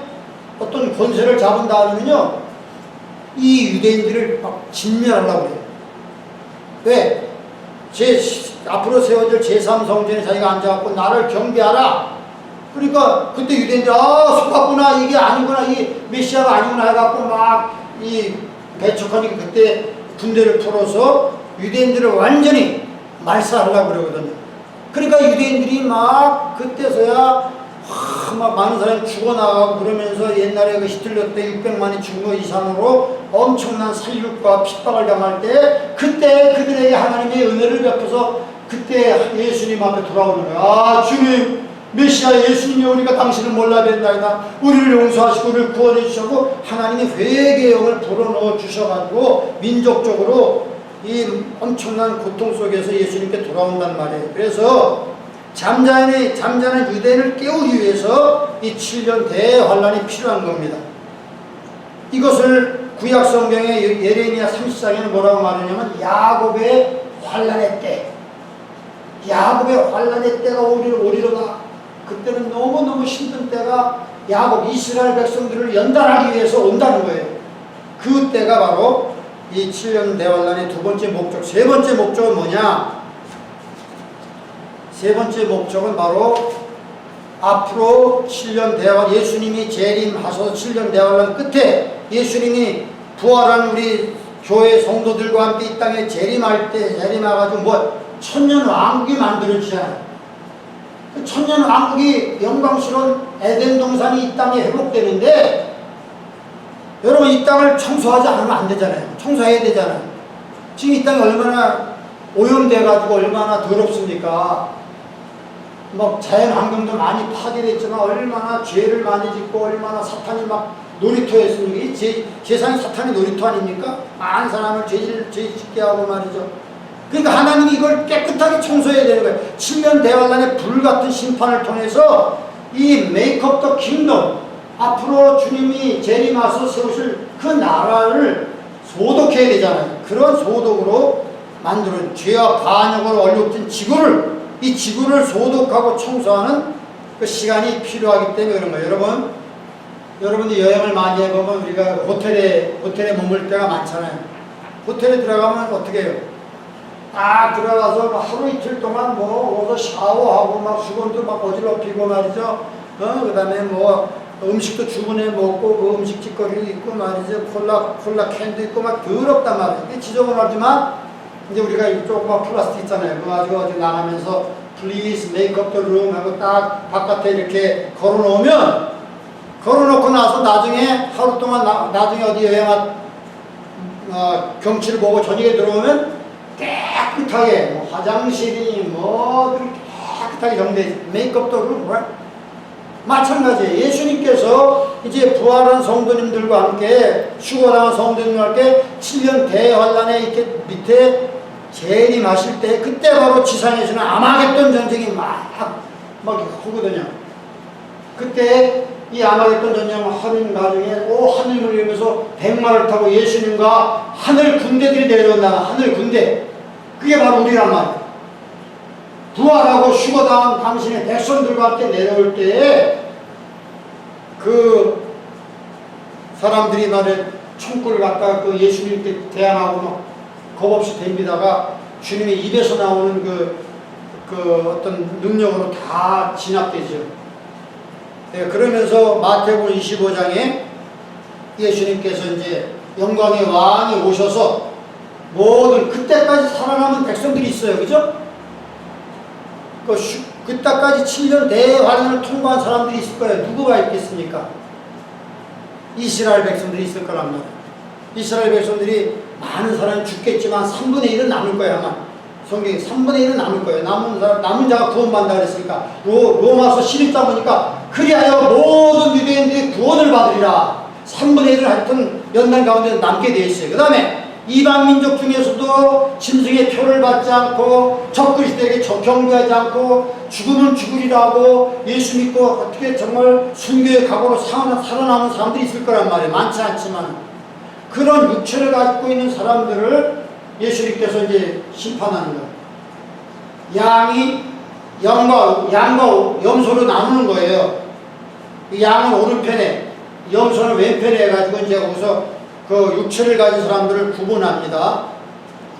어떤 권세를 잡은 다음에는요 이 유대인들을 막 진멸하려고 해요. 왜? 앞으로 세워질 제3성전에 자기가 앉아갖고 나를 경배하라. 그러니까 그때 유대인들이 속았구나, 이게 아니구나, 이게 메시아가 아니구나 해갖고 막 이 배척하니까 그때 군대를 풀어서 유대인들을 완전히 말살하려고 그러거든요. 그러니까 유대인들이 막 그때서야 막 많은 사람이 죽어나가고 그러면서 옛날에 그 히틀러 때 600만이 죽은 거 이상으로 엄청난 살육과 핍박을 당할 때 그때 그들에게 하나님의 은혜를 베풀어서 그때 예수님 앞에 돌아오는 거야. 주님 메시아 예수님이 우리가 당신을 몰라 뵌다이다. 우리를 용서하시고 우리를 구원해 주시고 하나님의 회개의 영을 불어넣어 주셔가지고 민족적으로 이 엄청난 고통 속에서 예수님께 돌아온단 말이에요. 그래서 잠자는 유대인을 깨우기 위해서 이 7년 대환란이 필요한 겁니다. 이것을 구약 성경의 예레미야 30장에는 뭐라고 말하냐면 야곱의 환란의 때, 야곱의 환란의 때가 오리로다. 그때는 너무너무 힘든 때가 야곱 이스라엘 백성들을 연단하기 위해서 온다는 거예요. 그 때가 바로 이 7년 대환란의 두 번째 목적. 세 번째 목적은 뭐냐? 세 번째 목적은 바로 앞으로 7년 대환, 예수님이 재림하셔서 7년 대환란 끝에 예수님이 부활한 우리 교회 성도들과 함께 이 땅에 재림할 때 재림해가지고 뭐 천년 왕국이 만들어지잖아요. 그 천년 왕국이 영광스러운 에덴 동산이 이 땅에 회복되는데 여러분 이 땅을 청소하지 않으면 안 되잖아요. 청소해야 되잖아요. 지금 이 땅이 얼마나 오염돼가지고 얼마나 더럽습니까? 뭐 자연환경도 많이 파괴됐지만 얼마나 죄를 많이 짓고 얼마나 사탄이 막 놀이터였습니까? 이 세상이 사탄의 놀이터 아닙니까? 많은 사람을 죄 짓게 하고 말이죠. 그러니까 하나님이 이걸 깨끗하게 청소해야 되는 거예요. 7년 대환란의 불같은 심판을 통해서 이 메이크업 더 킹덤, 앞으로 주님이 재림하셔서 세우실 그 나라를 소독해야 되잖아요. 그런 소독으로 만드는 죄와 반역으로 얼룩진 지구를, 이 지구를 소독하고 청소하는 그 시간이 필요하기 때문에 그런 거예요. 여러분들 여행을 많이 해보면 우리가 호텔에 머물 때가 많잖아요. 호텔에 들어가면 어떻게 해요? 딱 들어가서 하루 이틀 동안 뭐 어서 샤워하고 막 수건도 막 어지럽히고 말이죠. 그 다음에 뭐 음식도 주문해 먹고 그 음식 짓거리도 있고 말이죠. 콜라 캔도 있고 막 더럽단 말이에요. 이게 지저분하지만 이제 우리가 이 조그만 플라스틱 있잖아요. 그거 가지고 어디 나가면서 Please make up the room 하고 딱 바깥에 이렇게 걸어놓고 나서 나중에 하루 동안 나중에 어디 경치를 보고 저녁에 들어오면 깨끗하게 뭐 화장실이 뭐 깨끗하게 정리되지. 메이크업도 그렇고 마찬가지예요. 예수님께서 이제 부활한 성도님들과 함께 휴거당한 성도님들과 함께 7년 대환란에 이렇게 밑에 재림하실 때 그때 바로 지상에서는 아마겟돈 전쟁이 막 하거든요. 그때 이 아마겟돈 전쟁을 하는 나중에 하늘을 이루면서 백마를 타고 예수님과 하늘 군대들이 내려온다. 하늘 군대. 그게 바로 우리란 말이에요. 부활하고 휴거당한 당신의 백성들과 함께 내려올 때에 그 사람들이 말해 총구를 갖다가 그 예수님께 대항하고 막 겁없이 덤비다가 주님의 입에서 나오는 그 어떤 능력으로 다 진압되죠. 네, 그러면서 마태복음 25장에 예수님께서 이제 영광의 왕이 오셔서 모든 그때까지 살아남은 백성들이 있어요. 그죠? 그때까지 7년 대환란을 통과한 사람들이 있을 거예요. 누구가 있겠습니까? 이스라엘 백성들이 있을 거란 말이에요. 이스라엘 백성들이 많은 사람이 죽겠지만 3분의 1은 남을 거야 아마. 성경이 3분의 1은 남을 거예요. 남은 자가 구원받는다 그랬으니까 로마서 11장 보니까 그리하여 모든 유대인들이 구원을 받으리라. 3분의 1은 하여튼 연단 가운데 남게 돼 있어요. 그 다음에 이방 민족 중에서도 짐승의 표를 받지 않고 적그리스도에게 경배하지 않고 죽으면 죽으리라고 예수 믿고 어떻게 정말 순교의 각오로 살아남은 사람들이 있을 거란 말이에요. 많지 않지만 그런 육체를 가지고 있는 사람들을 예수님께서 이제 심판하는 거예요. 양과 염소로 나누는 거예요. 양은 오른편에 염소는 왼편에 해가지고 이제 거기서 그 육체를 가진 사람들을 구분합니다.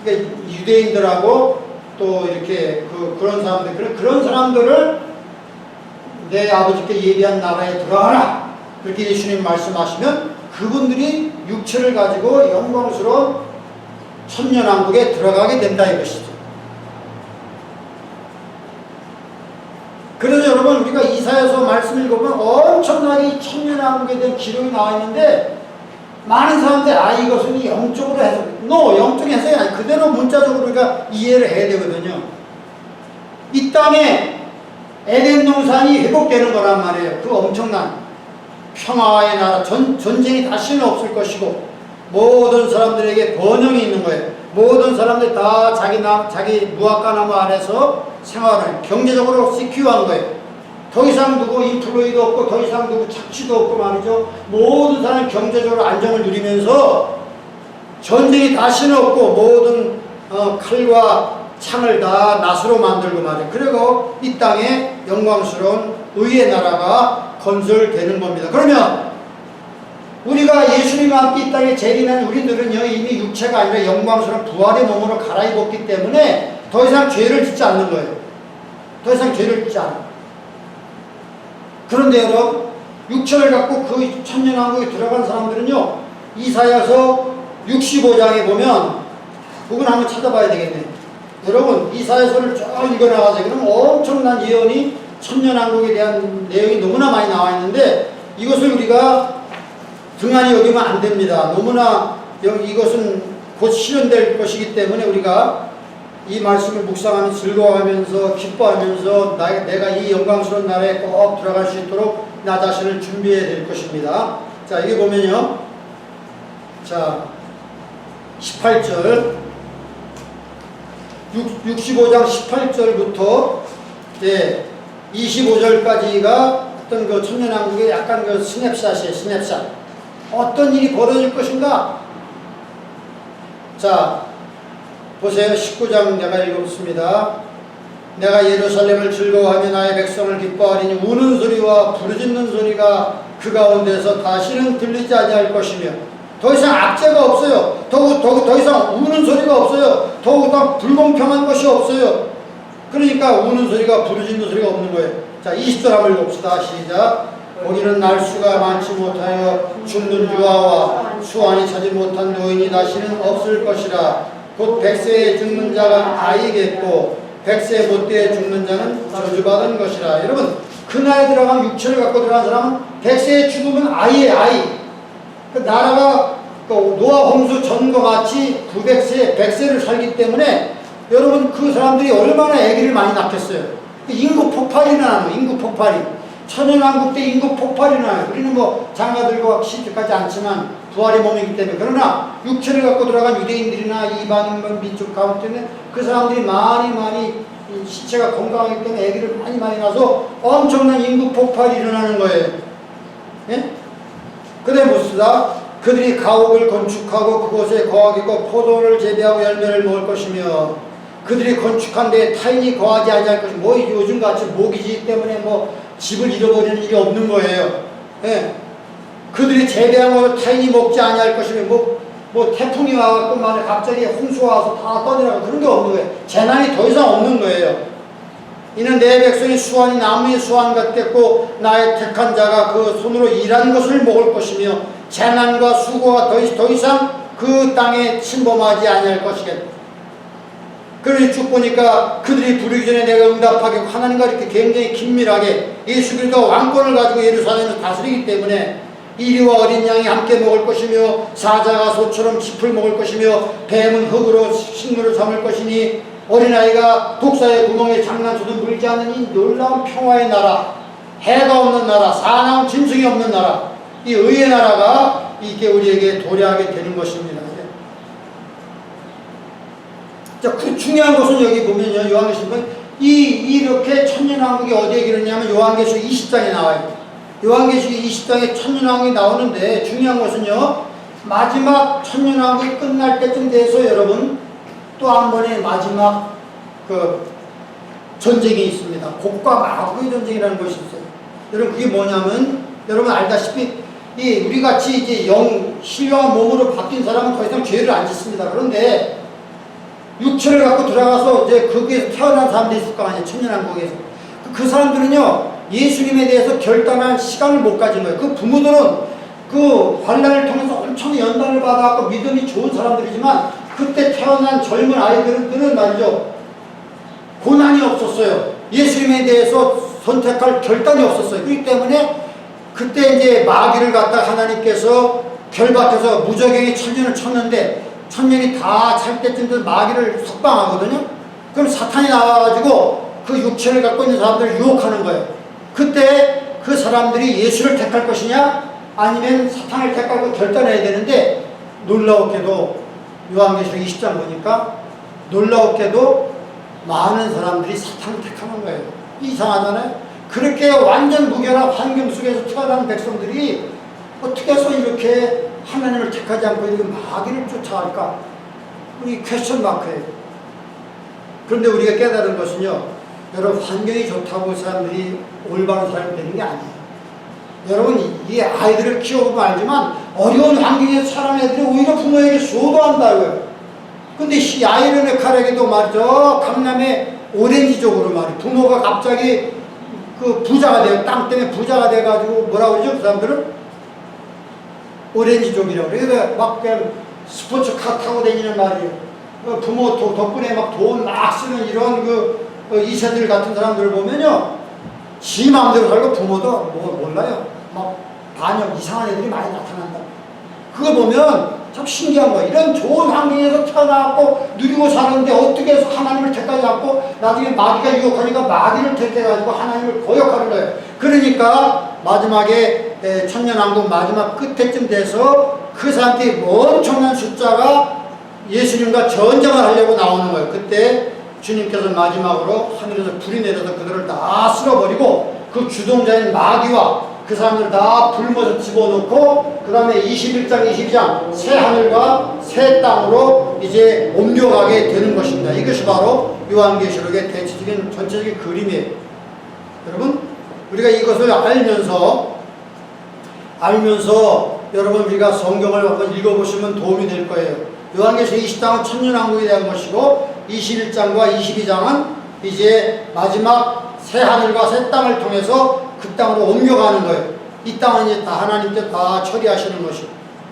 그러니까 유대인들하고 또 이렇게 그런 사람들, 그런 사람들을 내 아버지께 예비한 나라에 들어가라. 그렇게 예수님 말씀하시면 그분들이 육체를 가지고 영광스러운 천년왕국에 들어가게 된다 이것이죠. 그래서 여러분 우리가 이사야서 말씀을 읽어보면 엄청나게 천년왕국에 대한 기록이 나와 있는데 많은 사람들이 이것은 영적으로 해석, 영적인 해석이 아니라 그대로 문자적으로 우리가 이해를 해야 되거든요. 이 땅에 에덴 동산이 회복되는 거란 말이에요. 그 엄청난 평화의 나라, 전쟁이 다시는 없을 것이고 모든 사람들에게 번영이 있는 거예요. 모든 사람들이 다 자기 무화과나무 안에서 생활을 경제적으로 시큐어한 거예요. 더 이상 누구 인플루이도 없고 더 이상 누구 착취도 없고 말이죠. 모든 사람이 경제적으로 안정을 누리면서 전쟁이 다시는 없고 모든 칼과 창을 다 낫으로 만들고 말이에요. 그리고 이 땅에 영광스러운 의의 나라가 건설되는 겁니다. 그러면 우리가 예수님과 함께 이 땅에 재림한 우리들은요 이미 육체가 아니라 영광스러운 부활의 몸으로 갈아입었기 때문에 더 이상 죄를 짓지 않는 거예요. 더 이상 죄를 짓지 않아요. 그런데 여러분 육체를 갖고 그 천년왕국에 들어간 사람들은요 이사야서 65장에 보면 그건 한번 찾아봐야 되겠네. 여러분 이사야서를 쭉 읽어나가세요. 그럼 엄청난 예언이 천년왕국에 대한 내용이 너무나 많이 나와 있는데 이것을 우리가 등한히 여기면 안 됩니다. 너무나 이것은 곧 실현될 것이기 때문에 우리가 이 말씀을 묵상하면서 즐거워하면서 기뻐하면서 내가 이 영광스러운 나라에 꼭 들어갈 수 있도록 나 자신을 준비해야 될 것입니다. 자, 이게 보면요. 자, 18절 65장 18절부터 이제 25절까지가 어떤 그 천년왕국의 약간 그 스냅샷이에요. 스냅샷. 어떤 일이 벌어질 것인가? 자, 보세요. 19장 내가 읽었습니다. 내가 예루살렘을 즐거워하며 나의 백성을 기뻐하리니 우는 소리와 부르짖는 소리가 그 가운데서 다시는 들리지 아니할 것이며 더 이상 악재가 없어요. 더 이상 우는 소리가 없어요. 더 이상 불공평한 것이 없어요. 그러니까 우는 소리가 부르짖는 소리가 없는 거예요. 자, 20절 한번 읽읍시다. 시작. 거기는 날수가 많지 못하여 죽는 유아와 수완이 차지 못한 노인이 다시는 없을 것이라. 곧 100세에 죽는 자가 아이겠고 100세 못되에 죽는 자는 저주받은 것이라. 여러분 그 나라에 들어간 육체를 갖고 들어간 사람은 100세에 죽으면 아이예요. 아이. 그 나라가 노아 홍수 전과 같이 900세 100세를 살기 때문에 여러분 그 사람들이 얼마나 아기를 많이 낳겠어요. 인구 폭발이 나는 거예요. 인구 폭발이. 천연왕국 때 인구 폭발이 나요. 우리는 뭐 장가들고 시집가지 않지만 부활의 몸이기 때문에. 그러나 육체를 갖고 들어간 유대인들이나 이방 민족 가운데는 그 사람들이 많이 시체가 건강하기 때문에 아기를 많이 낳아서 엄청난 인구 폭발이 일어나는 거예요. 예? 그다음에 봅시다. 그들이 가옥을 건축하고 그곳에 거하겠고 포도를 재배하고 열매를 먹을 것이며 그들이 건축한 데에 타인이 거하지 아니할 것이며 뭐 요즘같이 모기지 때문에 뭐 집을 잃어버리는 일이 없는 거예요. 예. 그들이 재배한 것을 타인이 먹지 아니할 것이며 뭐 태풍이 와갖고 만약 갑자기 홍수가 와서 다 떠내려가고 그런 게 없는 거예요. 재난이 더 이상 없는 거예요. 이는 내 백성이 수완이 나무의 수완 같겠고 나의 택한 자가 그 손으로 일한 것을 먹을 것이며 재난과 수고가 더 이상 그 땅에 침범하지 아니할 것이겠다. 그러니 쭉 보니까 그들이 부르기 전에 내가 응답하게 하나님과 이렇게 굉장히 긴밀하게 예수 그리스도가 왕권을 가지고 예루살렘을 다스리기 때문에 이리와 어린 양이 함께 먹을 것이며 사자가 소처럼 짚을 먹을 것이며 뱀은 흙으로 식물을 삼을 것이니 어린아이가 독사의 구멍에 장난쳐도 물지 않는 이 놀라운 평화의 나라, 해가 없는 나라, 사나운 짐승이 없는 나라, 이 의의 나라가 이게 우리에게 도래하게 되는 것입니다. 자, 그 중요한 것은 여기 보면요, 요한계시록 이렇게 천년왕국이 어디에 기르냐면 요한계시록 20장에 나와요. 요한계시록 20장에 천년왕국이 나오는데 중요한 것은요, 마지막 천년왕국이 끝날 때쯤 돼서 여러분 또 한 번의 마지막 그 전쟁이 있습니다. 곡과 마구의 전쟁이라는 것이 있어요. 여러분 그게 뭐냐면 여러분 알다시피 우리 같이 이제 신령한 몸으로 바뀐 사람은 더 이상 죄를 안 짓습니다. 그런데 육체를 갖고 들어가서 이제 거기에서 태어난 사람들이 있을 거 아니에요. 천년왕국에서. 그 사람들은요, 예수님에 대해서 결단할 시간을 못 가진 거예요. 그 부모들은 그 환난을 통해서 엄청 연단을 받아갖고 믿음이 좋은 사람들이지만 그때 태어난 젊은 아이들은 말이죠, 고난이 없었어요. 예수님에 대해서 선택할 결단이 없었어요. 그렇기 때문에 그때 이제 마귀를 갖다 하나님께서 결박해서 무적행에 천년을 쳤는데 천년이 다 찰 때쯤 돼서 마귀를 석방하거든요. 그럼 사탄이 나와가지고 그 육체를 갖고 있는 사람들을 유혹하는 거예요. 그때 그 사람들이 예수를 택할 것이냐 아니면 사탄을 택하고 결단해야 되는데, 놀라웠게도 요한계시록 20장 보니까 놀라웠게도 많은 사람들이 사탄을 택하는 거예요. 이상하잖아요. 그렇게 완전 무결한 환경 속에서 태어난 백성들이 어떻게 해서 이렇게 하나님을 택하지 않고 이렇게 마귀를 쫓아갈까? 우리 퀘스천 마크예요. 그런데 우리가 깨달은 것은요, 여러분 환경이 좋다고 사람들이 올바른 사람이 되는 게 아니에요. 여러분 이 아이들을 키워보면 알지만 어려운 환경에서 자란 애들이 오히려 부모에게 수도한다고요. 근데 이 아이러니컬하게도 말이죠, 강남의 오렌지 쪽으로 말이에요, 부모가 갑자기 그 부자가 돼요. 땅 때문에 부자가 돼가지고 뭐라 그러죠? 그 사람들은 오렌지족이라고 그래요. 막 그냥 스포츠카 타고 다니는 말이에요. 부모 덕분에 막 돈 막 쓰는 이런 이세들 같은 사람들을 보면요, 지 마음대로 살고 부모도 뭐 몰라요. 막 반역 이상한 애들이 많이 나타난다. 그거 보면 참 신기한 거예요. 이런 좋은 환경에서 태어나고 누리고 사는데 어떻게 해서 하나님을 택하지 않고 나중에 마귀가 유혹하니까 마귀를 택해가지고 하나님을 거역하는 거예요. 그러니까 마지막에 천년왕국 마지막 끝에쯤 돼서 그 사람들이 엄청난 숫자가 예수님과 전쟁을 하려고 나오는 거예요. 그때 주님께서 마지막으로 하늘에서 불이 내려서 그들을 다 쓸어버리고 그 주동자인 마귀와 그 사람들 다 불못에 집어넣고 그 다음에 21장 22장 새 하늘과 새 땅으로 이제 옮겨가게 되는 것입니다. 이것이 바로 요한계시록의 대체적인 전체적인 그림이에요. 여러분 우리가 이것을 알면서 여러분 우리가 성경을 한번 읽어보시면 도움이 될 거예요. 요한계시록 20장은 천년왕국에 대한 것이고 21장과 22장은 이제 마지막 새 하늘과 새 땅을 통해서 그 땅으로 옮겨가는 거예요. 이 땅은 이제 다 하나님께 다 처리하시는 것이고.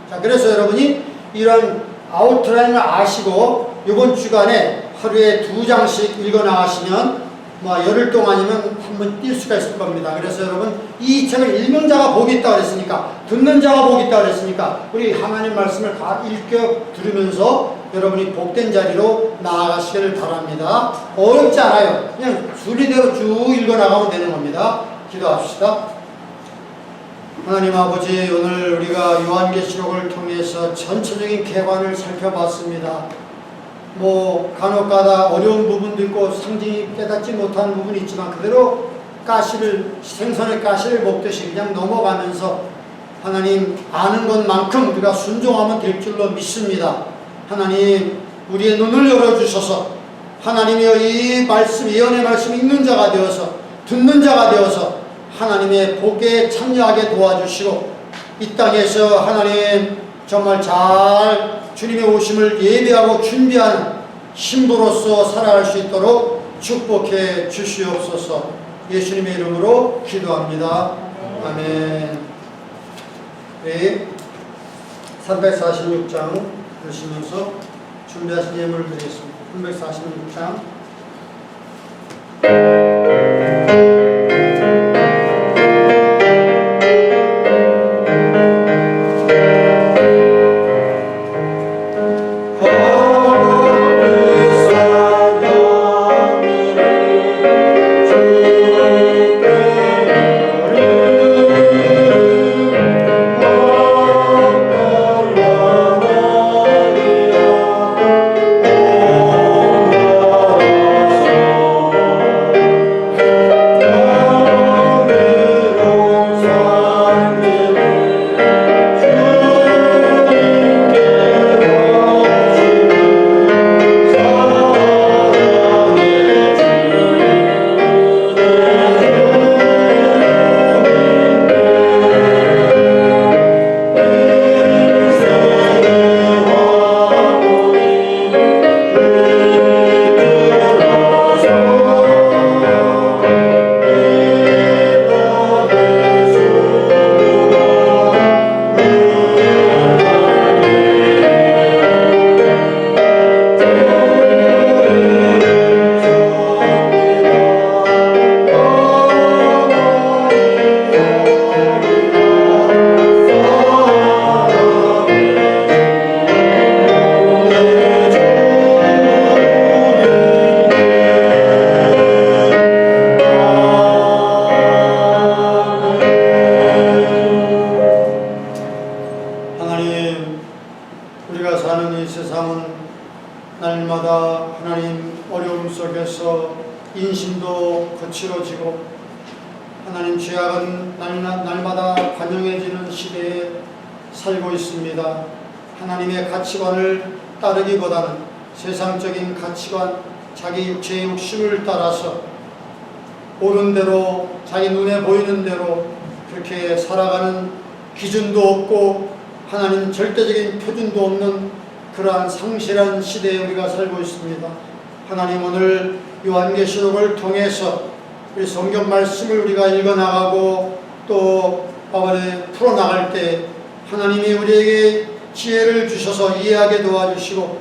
자, 그래서 여러분이 이런 아웃라인을 아시고 이번 주간에 하루에 2장씩 읽어 나가시면 열흘 동안이면 한번 뛸 수가 있을 겁니다. 그래서 여러분 이 책을 읽는 자가 복이 있다고 그랬으니까, 듣는 자가 복이 있다고 그랬으니까 우리 하나님 말씀을 다 읽겨 들으면서 여러분이 복된 자리로 나아가시기를 바랍니다. 어렵지 않아요. 그냥 순리대로 쭉 읽어 나가면 되는 겁니다. 기도합시다. 하나님 아버지, 오늘 우리가 요한계시록을 통해서 전체적인 개관을 살펴봤습니다. 간혹가다 어려운 부분도 있고 상징이 깨닫지 못하는 부분이 있지만 그대로 생선의 가시를 먹듯이 그냥 넘어가면서 하나님 아는 것만큼 우리가 순종하면 될 줄로 믿습니다. 하나님 우리의 눈을 열어주셔서 하나님이여 이 말씀, 예언의 말씀 읽는 자가 되어서 듣는 자가 되어서 하나님의 복에 참여하게 도와주시고 이 땅에서 하나님 정말 잘 주님의 오심을 예배하고 준비하는 신부로서 살아갈 수 있도록 축복해 주시옵소서. 예수님의 이름으로 기도합니다. 아멘. 네, 346장 보시면서 준비하신 예물을 드리겠습니다. 346장 이루어지고 하나님 죄악은 날마다 관영해지는 시대에 살고 있습니다. 하나님의 가치관을 따르기보다는 세상적인 가치관, 자기 육체의 욕심을 따라서 옳은 대로 자기 눈에 보이는 대로 그렇게 살아가는 기준도 없고 하나님 절대적인 표준도 없는 그러한 상실한 시대에 우리가 살고 있습니다. 하나님 오늘 요한계시록을 통해서 우리 성경 말씀을 우리가 읽어나가고 또 풀어나갈 때 하나님이 우리에게 지혜를 주셔서 이해하게 도와주시고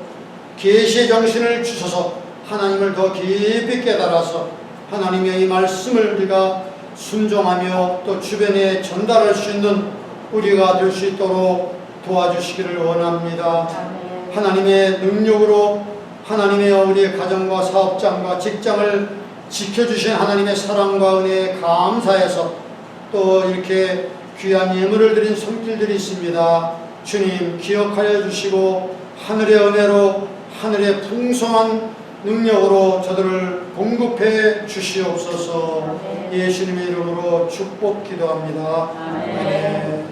계시의 정신을 주셔서 하나님을 더 깊이 깨달아서 하나님의 이 말씀을 우리가 순종하며 또 주변에 전달할 수 있는 우리가 될 수 있도록 도와주시기를 원합니다. 하나님의 능력으로 하나님의 우리의 가정과 사업장과 직장을 지켜주신 하나님의 사랑과 은혜에 감사해서 또 이렇게 귀한 예물을 드린 손길들이 있습니다. 주님 기억하여 주시고 하늘의 은혜로 하늘의 풍성한 능력으로 저들을 공급해 주시옵소서. 예수님의 이름으로 축복 기도합니다. 아멘.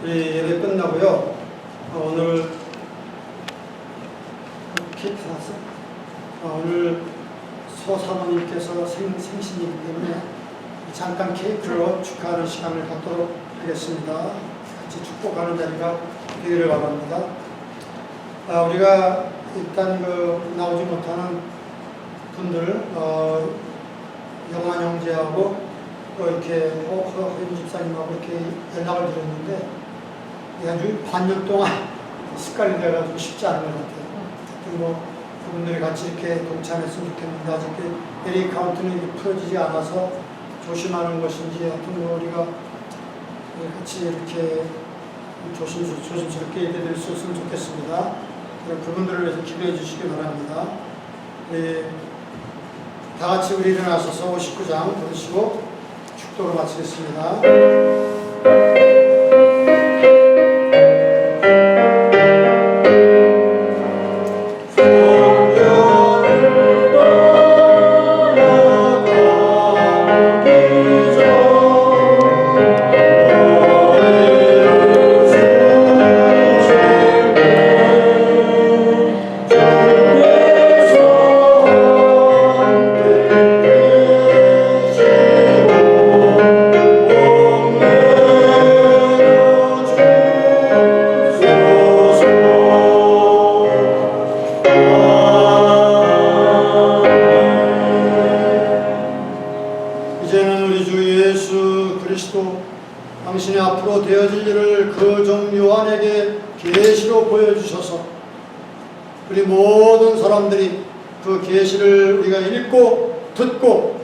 예배 끝나고요. 오늘 케이크 사왔어? 오늘 소 사모님께서 생신이기 때문에 잠깐 케이크로 축하하는 시간을 갖도록 하겠습니다. 같이 축복하는 자리가 되기를 바랍니다. 우리가 일단 나오지 못하는 분들, 영환 형제하고 또 이렇게 허임 집사님하고 이렇게 연락을 드렸는데 아주 반년 동안 습관이 돼가지고 쉽지 않은 것 같아요. 그분들이 같이 이렇게 동참했으면 좋겠는데 아직 에리 카운트는 풀어지지 않아서 조심하는 것인지 하여튼 우리가 같이 이렇게 조심스럽게 예배드릴 수 있으면 좋겠습니다. 그분들을 위해서 기도해 주시기 바랍니다. 다 같이 우리 일어나셔서 59장 부르시고 축도로 마치겠습니다. 당신의 앞으로 되어질 일을 그 종 요한에게 계시로 보여주셔서 우리 모든 사람들이 그 계시를 우리가 읽고 듣고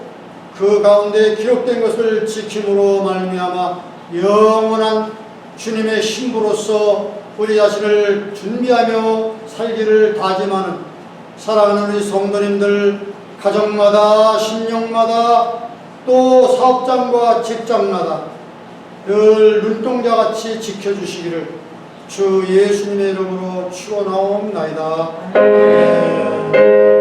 그 가운데 기록된 것을 지킴으로 말미암아 영원한 주님의 신부로서 우리 자신을 준비하며 살기를 다짐하는 사랑하는 우리 성도님들 가정마다 신령마다 또 사업장과 직장마다 늘 눈동자같이 지켜주시기를 주 예수님의 이름으로 축원하옵나이다. 아멘.